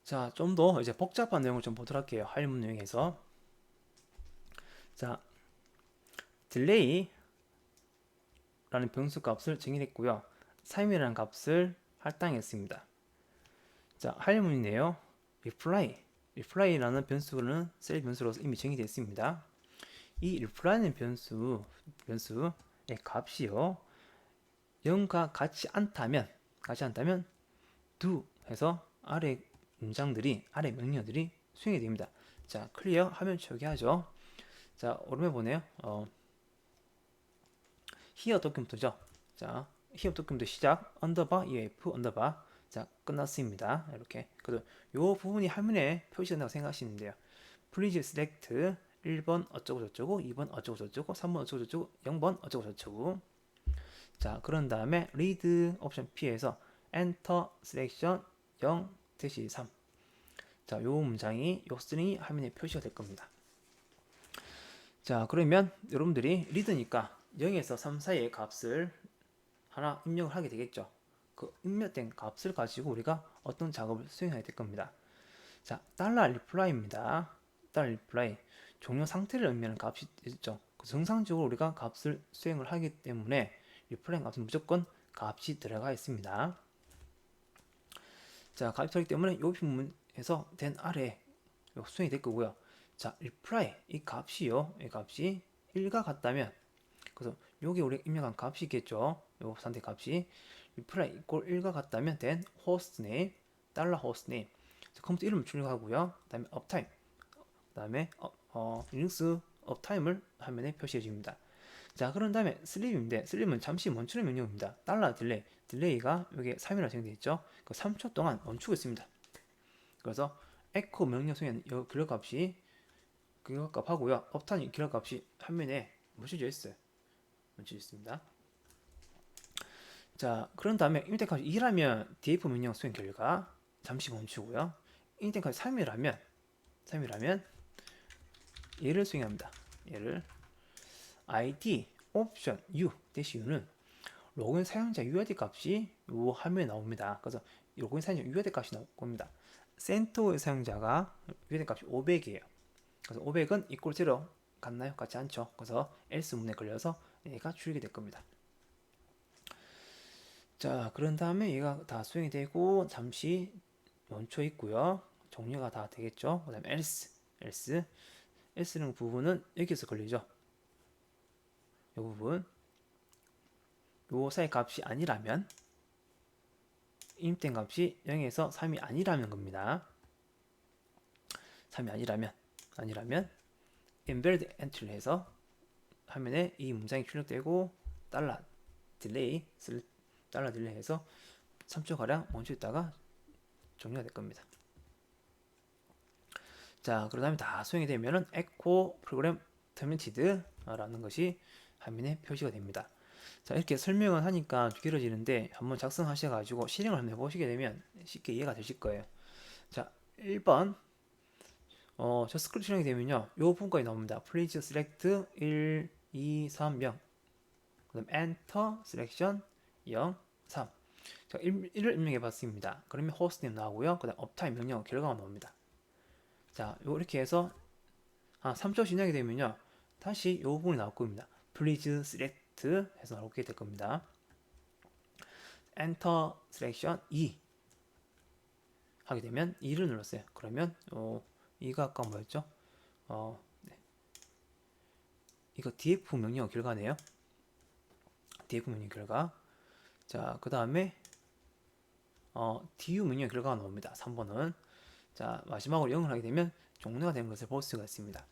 자, 좀 더 이제 복잡한 내용을 좀 보도록 할게요. 할문 유형에서. 자, 딜레이 라는 변수 값을 정의했고요. 3이라는 값을 할당했습니다. 자, 할문이네요. reply라는 변수는 셀 변수로서 이미 정의되어 있습니다. 이 reply는 변수의 값이요. 0과 같지 않다면 do 해서 아래 명령들이 수행이 됩니다. 자, 클리어 화면 초기화죠. 자, 오른에 보네요. here 도큐멘트죠. 자, here 도큐멘트 시작 언더바 ef 언더바. 자, 끝났습니다. 이렇게. 그래서 요 부분이 화면에 표시된다고 생각하시면 돼요. please select 1번 어쩌고 저쩌고, 2번 어쩌고 저쩌고, 3번 어쩌고 저쩌고, 0번 어쩌고 저쩌고. 자, 그런 다음에 read 옵션 P에서 enter selection 0-3. 자, 요 문장이 요 스트링이 화면에 표시가 될 겁니다. 자, 그러면 여러분들이 리드니까 0에서 3 사이의 값을 하나 입력을 하게 되겠죠. 그 입력된 값을 가지고 우리가 어떤 작업을 수행하게 될 겁니다. 자, $reply입니다. $reply 종료 상태를 의미하는 값이 있죠. 정상적으로 우리가 값을 수행을 하기 때문에 reply 값은 무조건 값이 들어가 있습니다. 자, 값이 들어가기 때문에 이 부분에서 된 아래 수행이 될 거고요. 자, reply 이 값이요. 이 값이 1과 같다면 그래서 여기 우리가 입력한 값이 있겠죠. 요 상태 값이 reply equal 1과 같다면 then hostname $hostname 컴퓨터 이름을 출력하고요. 그다음에 uptime 그다음에 리눅스 uptime을 화면에 표시해 줍니다. 자, 그런 다음에 sleep인데 sleep은 잠시 멈추는 명령입니다. 딜레이가 여기 3이라고 정되어 있죠. 그 3초 동안 멈추고 있습니다. 그래서 echo 명령 수행은 이 기록값이 하고요. uptime 기록값이 화면에 멈춰져 있어요. 멈춰져 있습니다. 자, 그런 다음에 인텍값이 2라면 df 명령 수행 결과 잠시 멈추고요. 인텍값이 3이라면 얘를 수행합니다. 얘를 id 옵션 u 대시 u는 로그인 사용자 UID 값이 이 화면에 나옵니다. 그래서 로그인 사용자 UID 값이 나올 겁니다. 센터의 사용자가 UID 값이 500이에요. 그래서 500은 equal 0 같나요? 같지 않죠. 그래서 else 문에 걸려서 얘가 출력이 될 겁니다. 자, 그런 다음에 얘가 다 수행이 되고 잠시 멈춰 있고요. 종료가 다 되겠죠. 그 다음에 else는 부분은 여기서 걸리죠. 이 부분 요 사이 값이 아니라면 인입된 값이 0에서 3이 아니라면 겁니다. 3이 아니라면 embedded entry를 해서 화면에 이 문장이 출력되고 딜레이 해서 3초가량 멈춰 있다가 종료가 될 겁니다. 자, 그 다음에 다 수행이 되면은 echo program terminated 라는 것이 화면에 표시가 됩니다. 자, 이렇게 설명을 하니까 길어지는데 한번 작성하셔가지고 실행을 한번 해보시게 되면 쉽게 이해가 되실 거예요. 자, 1번 저 스크립트 실행이 되면요 요 부분까지 나옵니다. Please select 1, 2, 3, 0 그 다음 Enter Selection 0, 3 자, 1을 입력해 봤습니다. 그러면 호스트네임 나오고요. 그 다음 업타임 명령 결과가 나옵니다. 자, 이렇게 해서 3초 지나게 되면요 다시 요 부분이 나올 겁니다. Please select 해서 나오게 될 겁니다. Enter Selection 2 하게 되면 2를 눌렀어요. 그러면 2가 아까 뭐였죠? 네. 이거 df 명령 결과네요. df 명령 결과. 자, 그 다음에 du 명령 결과가 나옵니다. 3번은. 자, 마지막으로 0을 하게 되면 종료가 된 것을 볼 수가 있습니다.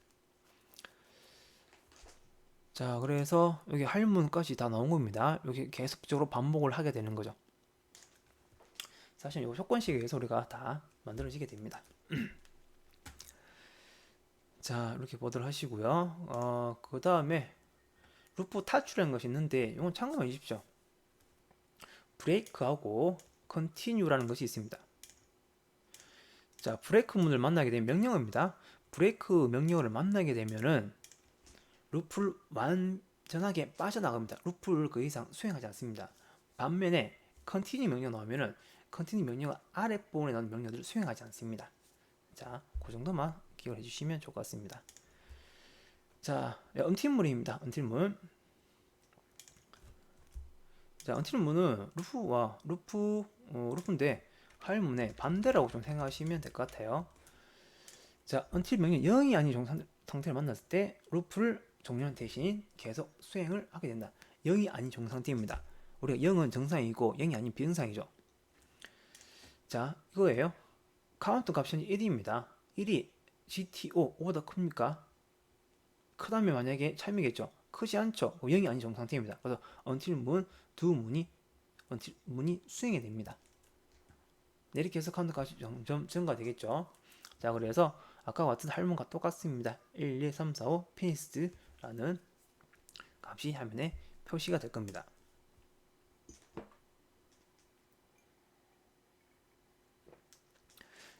자, 그래서 여기 할문까지 다 나온 겁니다. 여기 계속적으로 반복을 하게 되는 거죠. 사실 이 조건식에 의해서 우리가 다 만들어지게 됩니다. 자, 이렇게 보도록 하시고요. 그 다음에 루프 탈출이라는 것이 있는데 이건 참고해 주십시오. 브레이크하고 컨티뉴라는 것이 있습니다. 자, 브레이크 문을 만나게 되면 명령어입니다. 브레이크 명령어를 만나게 되면은 루프를 완전하게 빠져나갑니다. 루프를 그 이상 수행하지 않습니다. 반면에 컨티뉴 명령 나오면은 컨티뉴 명령어 아랫부분에 나오는 명령들을 수행하지 않습니다. 자, 그 정도만 기억해 주시면 좋을 것 같습니다. 자, 언틸문입니다. 언틸문. 자, 언틸문은 루프인데 화일문의 반대라고 좀 생각하시면 될 것 같아요. 자, until 명령 0이 아닌 정상 상태를 만났을 때 루프를 종료한 대신 계속 수행을 하게 된다. 0이 아닌 정상태입니다. 우리가 0은 정상이고 0이 아닌 비정상이죠. 자, 이거예요. 카운트 값이 1입니다. 1이 GTO 5보다 큽니까? 크다면 만약에 참이겠죠. 크지 않죠. 0이 아닌 정상태입니다. 그래서 until 문이 수행이 됩니다. 이렇게 해서 카운트 값이 점점 증가되겠죠. 자, 그래서 아까 같은 할문과 똑같습니다. 1, 2, 3, 4, 5 finished.라는 값이 화면에 표시가 될 겁니다.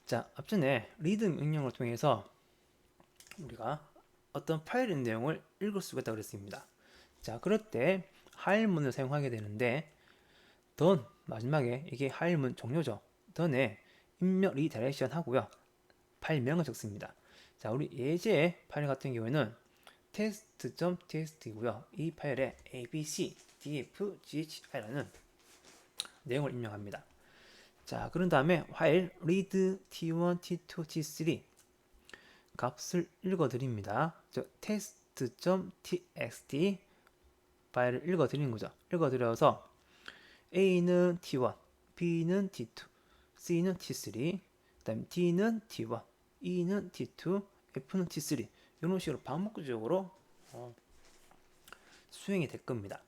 자, 앞전에 read 명령을 통해서 우리가 어떤 파일의 내용을 읽을 수가 있다고 그랬습니다. 자, 그럴 때 하일문을 사용하게 되는데 done 마지막에 이게 하일문 종료죠. done에 입력 리다이렉션 하고요. 파일명을 적습니다. 자, 우리 예제 파일 같은 경우에는 test.txt이고요. 이 파일에 abc, df, ghi라는 내용을 입력합니다. 자, 그런 다음에 while read t1, t2, t3 값을 읽어드립니다. 즉 test.txt 파일을 읽어드리는 거죠. 읽어드려서 a는 t1, b는 t2, c는 t3, 그 다음 d는 t1, E는 T2, F는 T3 이런 식으로 반복적으로 수행이 될 겁니다.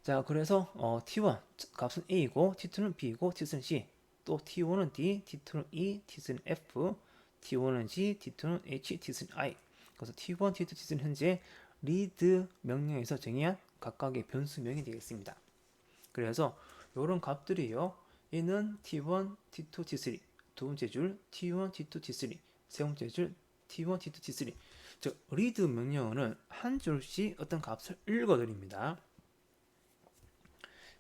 자, 그래서 T1 값은 A이고 T2는 B이고 T3는 C 또 T1은 D, T2는 E, T3는 F T1은 G, T2는 H, T3는 I 그래서 T1, T2, T3는 현재 read 명령에서 정의한 각각의 변수명이 되겠습니다. 그래서 이런 값들이요. 얘는 T1, T2, T3 두 번째 줄 T1, T2, T3 세 번째 줄 T1, T2, T3 즉 read 명령어는 한 줄씩 어떤 값을 읽어드립니다.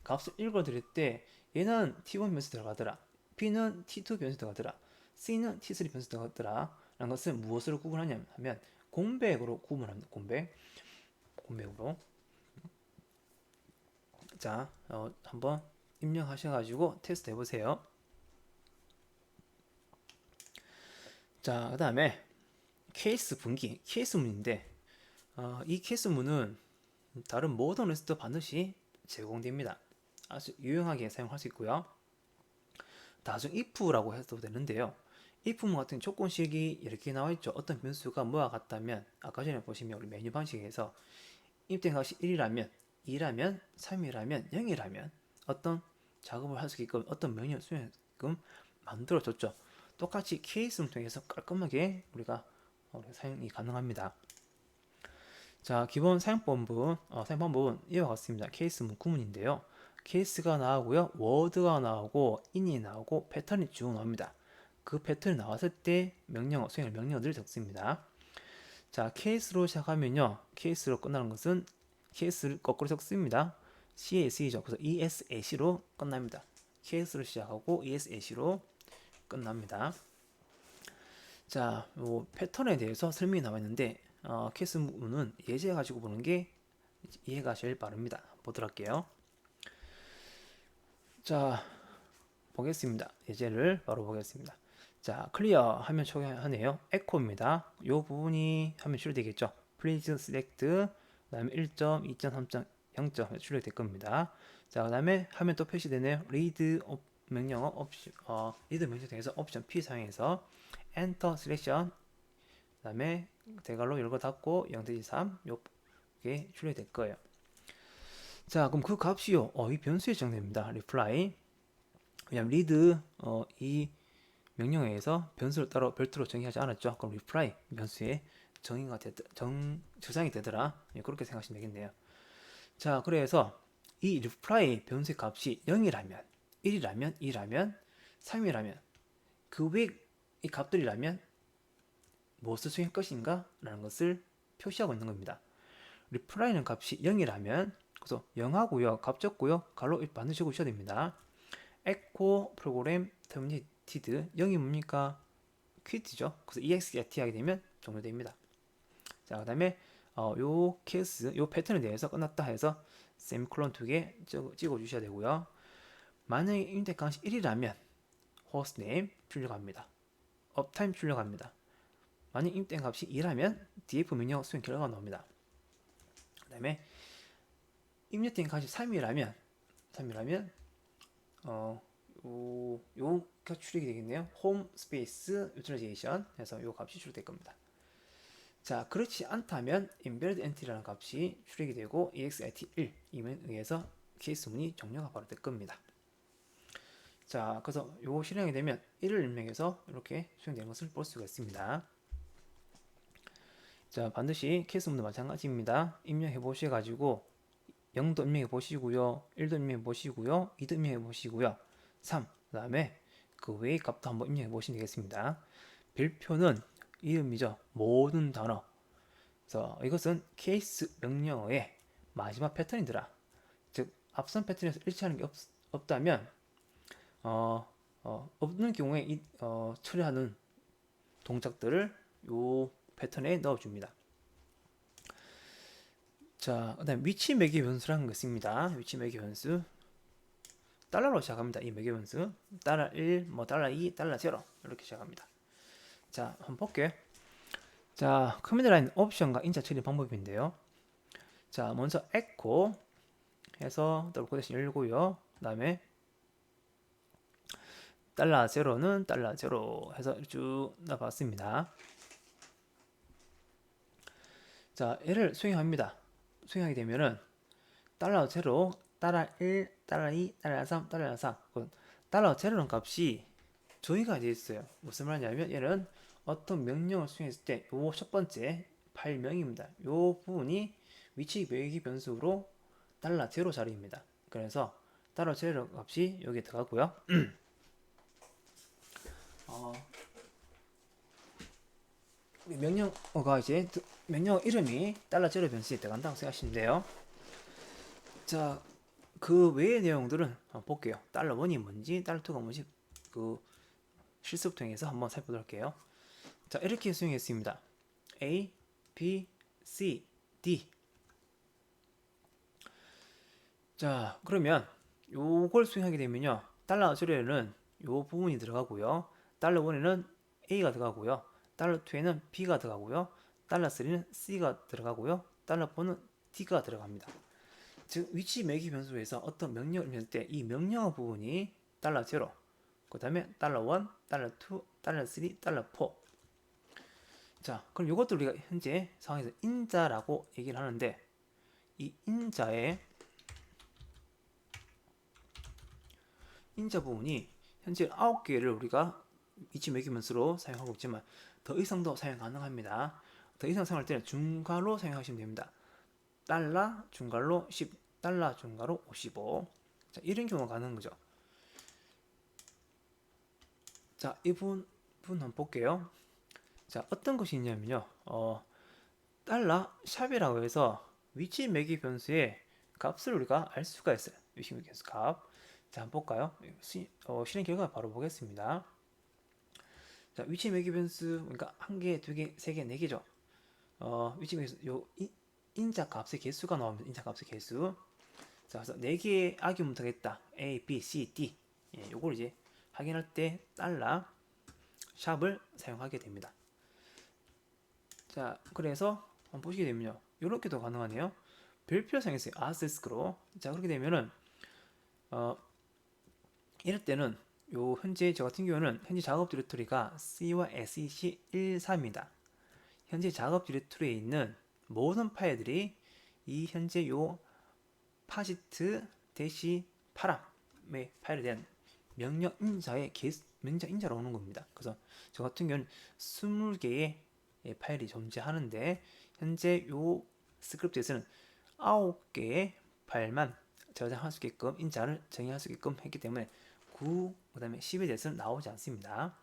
값을 읽어드릴 때 얘는 t1 변수 들어가더라, b는 t2 변수 들어가더라, c는 t3 변수 들어가더라 라는 것을 무엇으로 구분하냐면 하면 공백으로 구분합니다. 공백으로. 자, 한번 입력하셔가지고 테스트 해보세요. 자, 그 다음에 케이스 분기, 케이스문인데 이 케이스문은 다른 모든 리스트 반드시 제공됩니다. 아주 유용하게 사용할 수 있고요. 나중 if라고 해도 되는데요. if문 같은 조건식이 이렇게 나와 있죠. 어떤 변수가 뭐와 같다면 아까 전에 보시면 우리 메뉴 방식에서 입된 값이 1이라면, 2라면, 3이라면, 0이라면 어떤 작업을 할 수 있게끔 어떤 명령을 수행하게끔 만들어줬죠. 똑같이 케이스를 통해서 깔끔하게 우리가 사용이 가능합니다. 자, 기본 사용법은 이와 같습니다. 케이스문 구문인데요. 케이스가 나오고요, 워드가 나오고, 인이 나오고, 패턴이 쭉 나옵니다. 그 패턴이 나왔을 때 수행할 명령어들을 적습니다. 자, 케이스로 시작하면요, 케이스로 끝나는 것은 케이스를 거꾸로 적습니다. CAS이죠. 그래서 ESAC로 끝납니다. 케이스로 시작하고 ESAC로 끝납니다. 자, 패턴에 대해서 설명이 나와 있는데 케이스문은 예제 가지고 보는 게 이해가 제일 빠릅니다. 보도록 할게요. 자, 보겠습니다. 예제를 바로 보겠습니다. 자, 클리어 하면 초기화하네요. 에코입니다. 이 부분이 하면 출력되겠죠. Please select, 그 다음에 1점, 2점, 3점, 0점 출력될 겁니다. 자, 그 다음에 화면 또 표시되네요. read 명령어 옵션, read 명령 통해서 옵션 P 사용해서 Enter Selection, 그 다음에 대괄호 열고 닫고 0-3 요게 출력될 거예요. 자, 그럼 그 값이요, 이 변수에 정됩니다. reply. 왜냐면 read 이 명령어에서 변수를 따로 별도로 정의하지 않았죠. 그럼 reply 변수에 저장이 되더라. 그렇게 생각하시면 되겠네요. 자, 그래서 이 reply 변수의 값이 0이라면, 1이라면, 2라면, 3이라면, 그 외 이 값들이라면 무엇을 수행할 것인가? 라는 것을 표시하고 있는 겁니다. reply는 값이 0이라면, 그래서 0하고요, 값 적고요, 가로 반드시 적으셔야 됩니다. echo 프로그램 terminated 0이 뭡니까? quit죠. 그래서 exit 하게 되면 종료됩니다. 자, 그 다음에 요 케이스, 요 패턴에 대해서 끝났다 해서 세미콜론 2개 찍어 주셔야 되고요. 만약에 인덱 값이 1이라면 hostname 출력합니다. uptime 출력합니다. 만약 인덱 값이 2라면 df 명령 수행 결과가 나옵니다. 그 다음에 입력된 값이 3이라면 요가 출력이 되겠네요. 홈 스페이스 유틸라이제이션 해서 요 값이 출력될 겁니다. 자, 그렇지 않다면 embedded entity라는 값이 출력이 되고 exit 1임에 의해서 케이스문이 종료가 바로 될 겁니다. 자, 그래서 요거 실행이 되면 1을 입력해서 이렇게 수행되는 것을 볼 수가 있습니다. 자, 반드시 케이스문도 마찬가지입니다. 입력해 보셔가지고 0도 입력해 보시고요, 1도 입력해 보시고요, 2도 입력해 보시고요, 3, 그 다음에 그 외의 값도 한번 입력해 보시면 되겠습니다. 별표는 이름이죠. 모든 단어. 그래서 이것은 케이스 명령어의 마지막 패턴이더라. 즉, 앞선 패턴에서 일치하는 게 없다면 없는 경우에 처리하는 동작들을 요 패턴에 넣어줍니다. 자, 그 다음 위치 매개 변수라는 거 있습니다. 위치 매개 변수 달러로 시작합니다. 이 매개 변수 $1, $2, $0 이렇게 시작합니다. 자, 한번 볼게요. 자, 커맨드 라인 옵션과 인자 처리 방법인데요. 자, 먼저 echo 해서 더블 코테이션 열고요. 그 다음에 $0는 $0 해서 쭉 나봤습니다. 자, 얘를 수행합니다. 수행하게 되면은 $0, $1, $2, $3, $4. $0는 값이 조이가 되어 있어요. 무슨 말이냐면 얘는 어떤 명령을 수행했을 때 요 첫 번째 파일명입니다. 요 부분이 위치 매개 변수로 $0 자리입니다. 그래서 $0 값이 여기에 들어가고요. 명령어가 이제 명령어 이름이 달러 제로 변수에 들어간다고 생각하시면 돼요. 자, 그 외의 내용들은 한번 볼게요. 달러 원이 뭔지, 달러 투가 뭔지 그 실습 통해서 한번 살펴보도록 할게요. 자, 이렇게 수행했습니다. A, B, C, D. 자, 그러면 요걸 수행하게 되면요. 달러 제로에는 요 부분이 들어가고요. 달러 원에는 A가 들어가고요. 달러 2에는 B가 들어가고요. 달러 3는 C가 들어가고요. 달러 4는 D가 들어갑니다. 즉 위치 매기 변수에서 어떤 명령을 입력할 때 이 명령어 부분이 달러 제로, 그 다음에 달러 1, 달러 2, 달러 3, 달러 4. 자, 그럼 이것도 우리가 현재 상황에서 인자라고 얘기를 하는데 이 인자의 인자 부분이 현재 9개를 우리가 위치 매기 변수로 사용하고 있지만 더 이상도 사용 가능합니다. 더 이상 사용할 때는 중괄로 사용하시면 됩니다. 달러 중괄로 10, 달러 중괄로 55. 자, 이런 경우가 가능한 거죠. 자, 이 부분 한번 볼게요. 자, 어떤 것이 있냐면요. 달러 샵이라고 해서 위치 매기 변수의 값을 우리가 알 수가 있어요. 위치 매기 변수 값. 자, 한번 볼까요? 실행 결과 바로 보겠습니다. 자, 위치 매기 변수, 그러니까 한 개, 두 개, 세 개, 네 개죠. 위치 매기 변수, 인자 값의 개수가 나옵니다. 인자 값의 개수. 자, 그래서 네 개의 아규먼트가 있다. A, B, C, D. 예, 요걸 이제 확인할 때 달러 샵을 사용하게 됩니다. 자, 그래서 한번 보시게 되면요. 이렇게도 가능하네요. 별표 사용했어요. 아스테스크로. 자, 그렇게 되면은 어, 이럴 때는 요 현재 저 같은 경우는 현재 작업 디렉토리가 C와 SEC13입니다. 현재 작업 디렉토리에 있는 모든 파일들이 이 현재 요 파지트 대시 파람의 파일에 대한 명령 인자의 명령 인자로 오는 겁니다. 그래서 저 같은 경우는 20개의 파일이 존재하는데 현재 요 스크립트에서는 9개의 파일만 저장할 수 있게끔 인자를 정의할 수 있게끔 했기 때문에 9, 그 다음에 10에 대해서는 나오지 않습니다.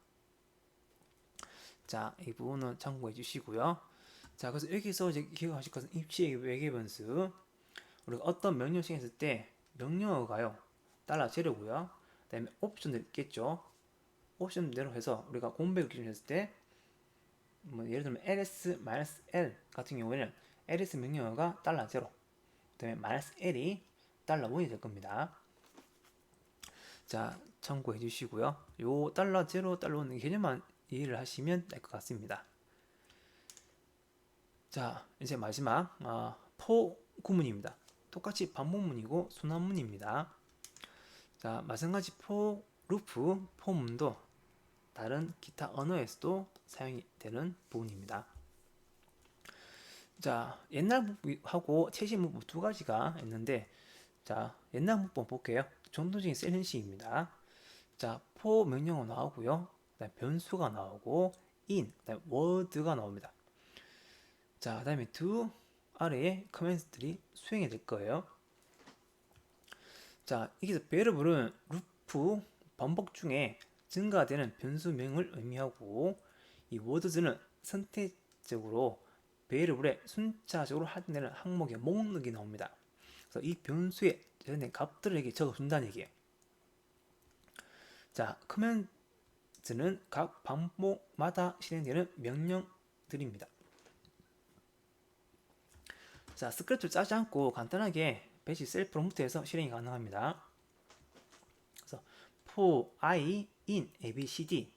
자, 이 부분은 참고해 주시고요. 자, 그래서 여기서 이제 기억하실 것은 입시 외계 변수. 우리가 어떤 명령 시행했을 때 명령어가요. 달러 재료고요. 그 다음에 옵션들 있겠죠. 옵션대로 해서 우리가 공백을 기준했을 때 뭐 예를 들면 ls-l 같은 경우에는 ls 명령어가 달러 제로, 그 다음에 -l이 달러 1이 될 겁니다. 자, 참고해 주시고요. 요 달러 제로, 달러 1 개념만 이해를 하시면 될 것 같습니다. 자, 이제 마지막 포 구문입니다. 똑같이 반복문이고 순환문입니다. 자, 마찬가지 포 루프 포문도 다른 기타 언어에서도 사용이 되는 부분입니다. 자, 옛날 문법하고 최신 문법 두 가지가 있는데, 자, 옛날 문법 볼게요. 전통적인 셀린식입니다. 자, 포 명령어 나오고요. 그다음 변수가 나오고 in, 그다음 word가 나옵니다. 자, 그다음에 do 아래에 커맨드들이 수행이 될 거예요. 자, 여기서 variable은 루프 반복 중에 증가되는 변수명을 의미하고 이 words는 선택적으로 variable에 순차적으로 할인되는 항목의 목록이 나옵니다. 그래서 이 변수에 저장된 값들을 여기 적어준다는 얘기예요. 자, 커맨드는 각 반복마다 실행되는 명령들입니다. 자, 스크립트를 짜지 않고 간단하게 배시 셀프 프롬프트에서 실행이 가능합니다. 그래서 for i in abcd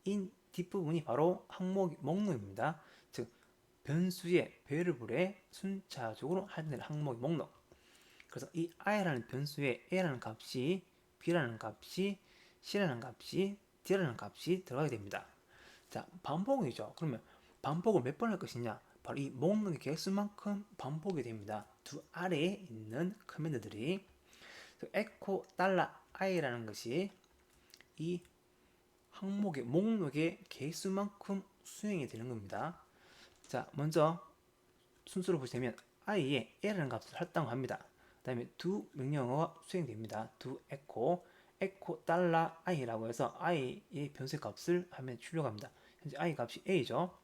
in 뒷부분이 바로 항목 목록입니다. 즉 변수의 variable에 순차적으로 할인되는 항목의 목록. 그래서 이 i라는 변수에 a라는 값이 b라는 값이 c라는 값이 d라는 값이 들어가게 됩니다. 자, 반복이죠. 그러면 반복을 몇 번 할 것이냐? 바로 이 목록의 개수만큼 반복이 됩니다. 두 아래에 있는 커맨드들이 echo $i라는 것이 이 항목의 목록의 개수만큼 수행이 되는 겁니다. 자, 먼저 순서로 보시면 i에 a라는 값을 할당합니다. 그 다음에 do 명령어가 수행됩니다. do echo $i라고 해서 i의 변수의 값을 하면 출력합니다. 현재 i 값이 a죠.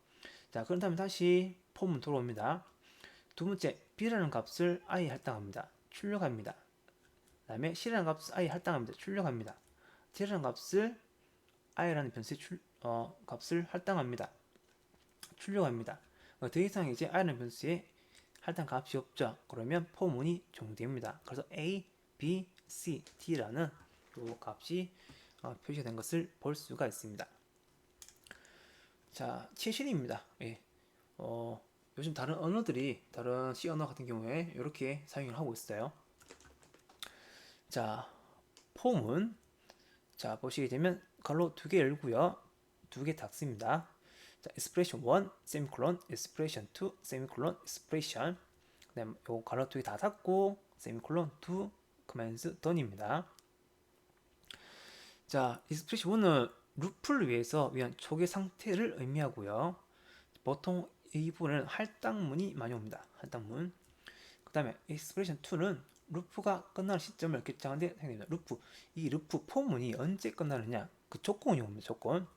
자, 그런 다음에 다시 폼은 돌아옵니다. 두 번째, b라는 값을 i 할당합니다. 출력합니다. 그 다음에 c라는 값을 i 할당합니다. 출력합니다. d라는 값을 i라는 변수의 값을 할당합니다. 출력합니다. 더 이상 이제 i라는 변수에 할당 값이 없죠. 그러면 포문이 종료됩니다. 그래서 a, b, c, d라는 요 값이 표시가 된 것을 볼 수가 있습니다. 자, 최신입니다. 예. 요즘 다른 언어들이, 다른 C 언어 같은 경우에 이렇게 사용을 하고 있어요. 자, 폼은, 자, 보시게 되면 괄호 2개 열고요. 2개 닫습니다. 자, expression 1, semicolon, expression 2, semicolon, expression. 그다음 요 괄호 2개 다 닫고, semicolon 2, commands done입니다. 자, expression 1은 루프를 위한 초기 상태를 의미하고요. 보통 이 부분은 할당문이 많이 옵니다. 할당문. 그 다음에 expression 2는 루프가 끝나는 시점을 결정하는 데 사용됩니다. 이 루프 포문이 언제 끝나느냐, 그 조건이 옵니다. 조건.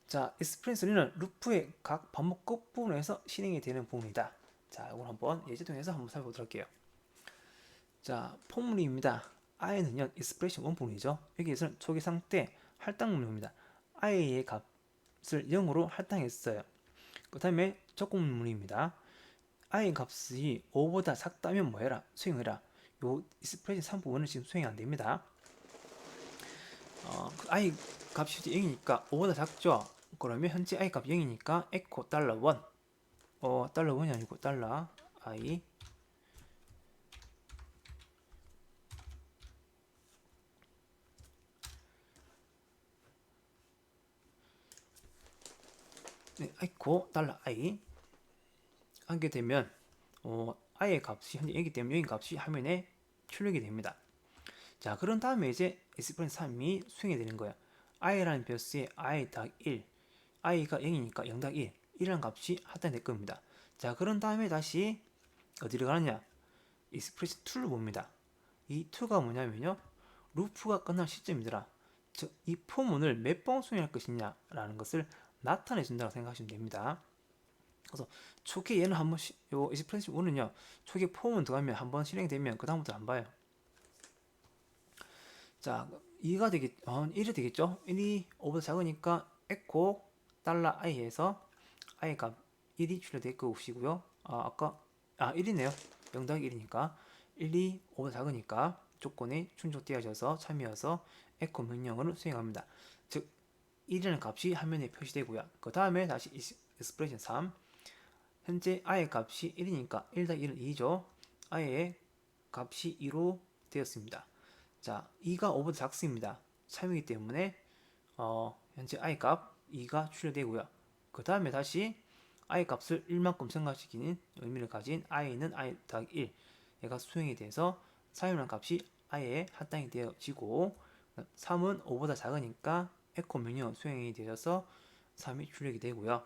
자, expression 3는 루프의 각 반복 끝부분에서 실행이 되는 부분이다. 자, 이걸 한번 예제 통해서 한번 살펴보도록 할게요. 자, 포문입니다. i는요, expression 1 부분이죠. 여기에서는 초기 상태 할당문입니다. i의 값을 0으로 할당했어요. 그 다음에 조건문입니다. i 값이 5보다 작다면 뭐해라? 수행해라. 요 expression 3 부분은 지금 수행이 안 됩니다. i 값이 0이니까 5보다 작죠? 그러면 현재 i 값 0이니까 echo $1 $1이 아니고 $i 네, echo $i 하게 되면 i의 값이 현재 0이기 때문에 여기 값이 화면에 출력이 됩니다. 자, 그런 다음에 이제 expression 3이 수행이 되는 거예요. i라는 변수에 i 닭 1, i가 0이니까 0 닭 1, 1이라는 값이 할당될 겁니다. 자, 그런 다음에 다시 어디를 가느냐? expression 2를 봅니다. 이 2가 뭐냐면요, 루프가 끝날 시점이더라. 즉, 이 포문을 몇 번 수행할 것이냐라는 것을 나타내 준다고 생각하시면 됩니다. 그래서 초기에 얘는 한 번씩, 요 expression 1은요, 초기에 포문 들어가면 한 번 실행되면 그 다음부터 안 봐요. 자, 2가 되겠, 1이 되겠죠? 1이 5보다 작으니까 echo $i에서 i 값 1이 출력될 것이고요. 아까 1이네요. 0 더하기 1이니까 1이 5보다 작으니까 조건에 충족되어져서 참여해서 echo 명령어를 수행합니다. 즉 1이라는 값이 화면에 표시되고요. 그 다음에 다시 expression 3, 현재 i의 값이 1이니까 1 더하기 1은 2죠. i의 값이 2로 되었습니다. 자, 2가 5보다 작습니다. 참이기 때문에 현재 i 값 2가 출력되고요. 그 다음에 다시 i 값을 1만큼 생각시키는 의미를 가진 i는 i 더하기 1, 얘가 수행이 돼서 사용한 값이 i에 할당이 되어지고, 3은 5보다 작으니까 echo 명령 수행이 되어서 3이 출력이 되고요.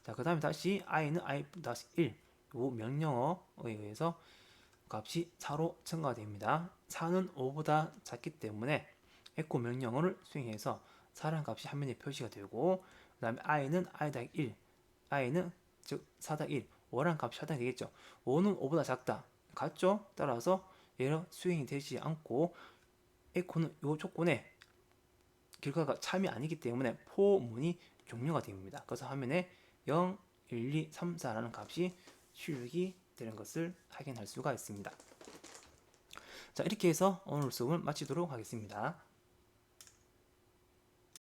자, 그 다음에 다시 i는 i 더하기 1, 요 명령어에 의해서 값이 4로 증가가 됩니다. 4는 5보다 작기 때문에 echo 명령어를 수행해서 4라는 값이 화면에 표시가 되고, 그 다음에 i는 i 더하기 1, i는 즉 4 더하기 1, 5라는 값이 할당이 되겠죠. 5는 5보다 작다. 같죠? 따라서 얘는 수행이 되지 않고 echo는 이 조건에 결과가 참이 아니기 때문에 포문이 종료가 됩니다. 그래서 화면에 0, 1, 2, 3, 4라는 값이 출력이 되는 것을 확인할 수가 있습니다. 자, 이렇게 해서 오늘 수업을 마치도록 하겠습니다.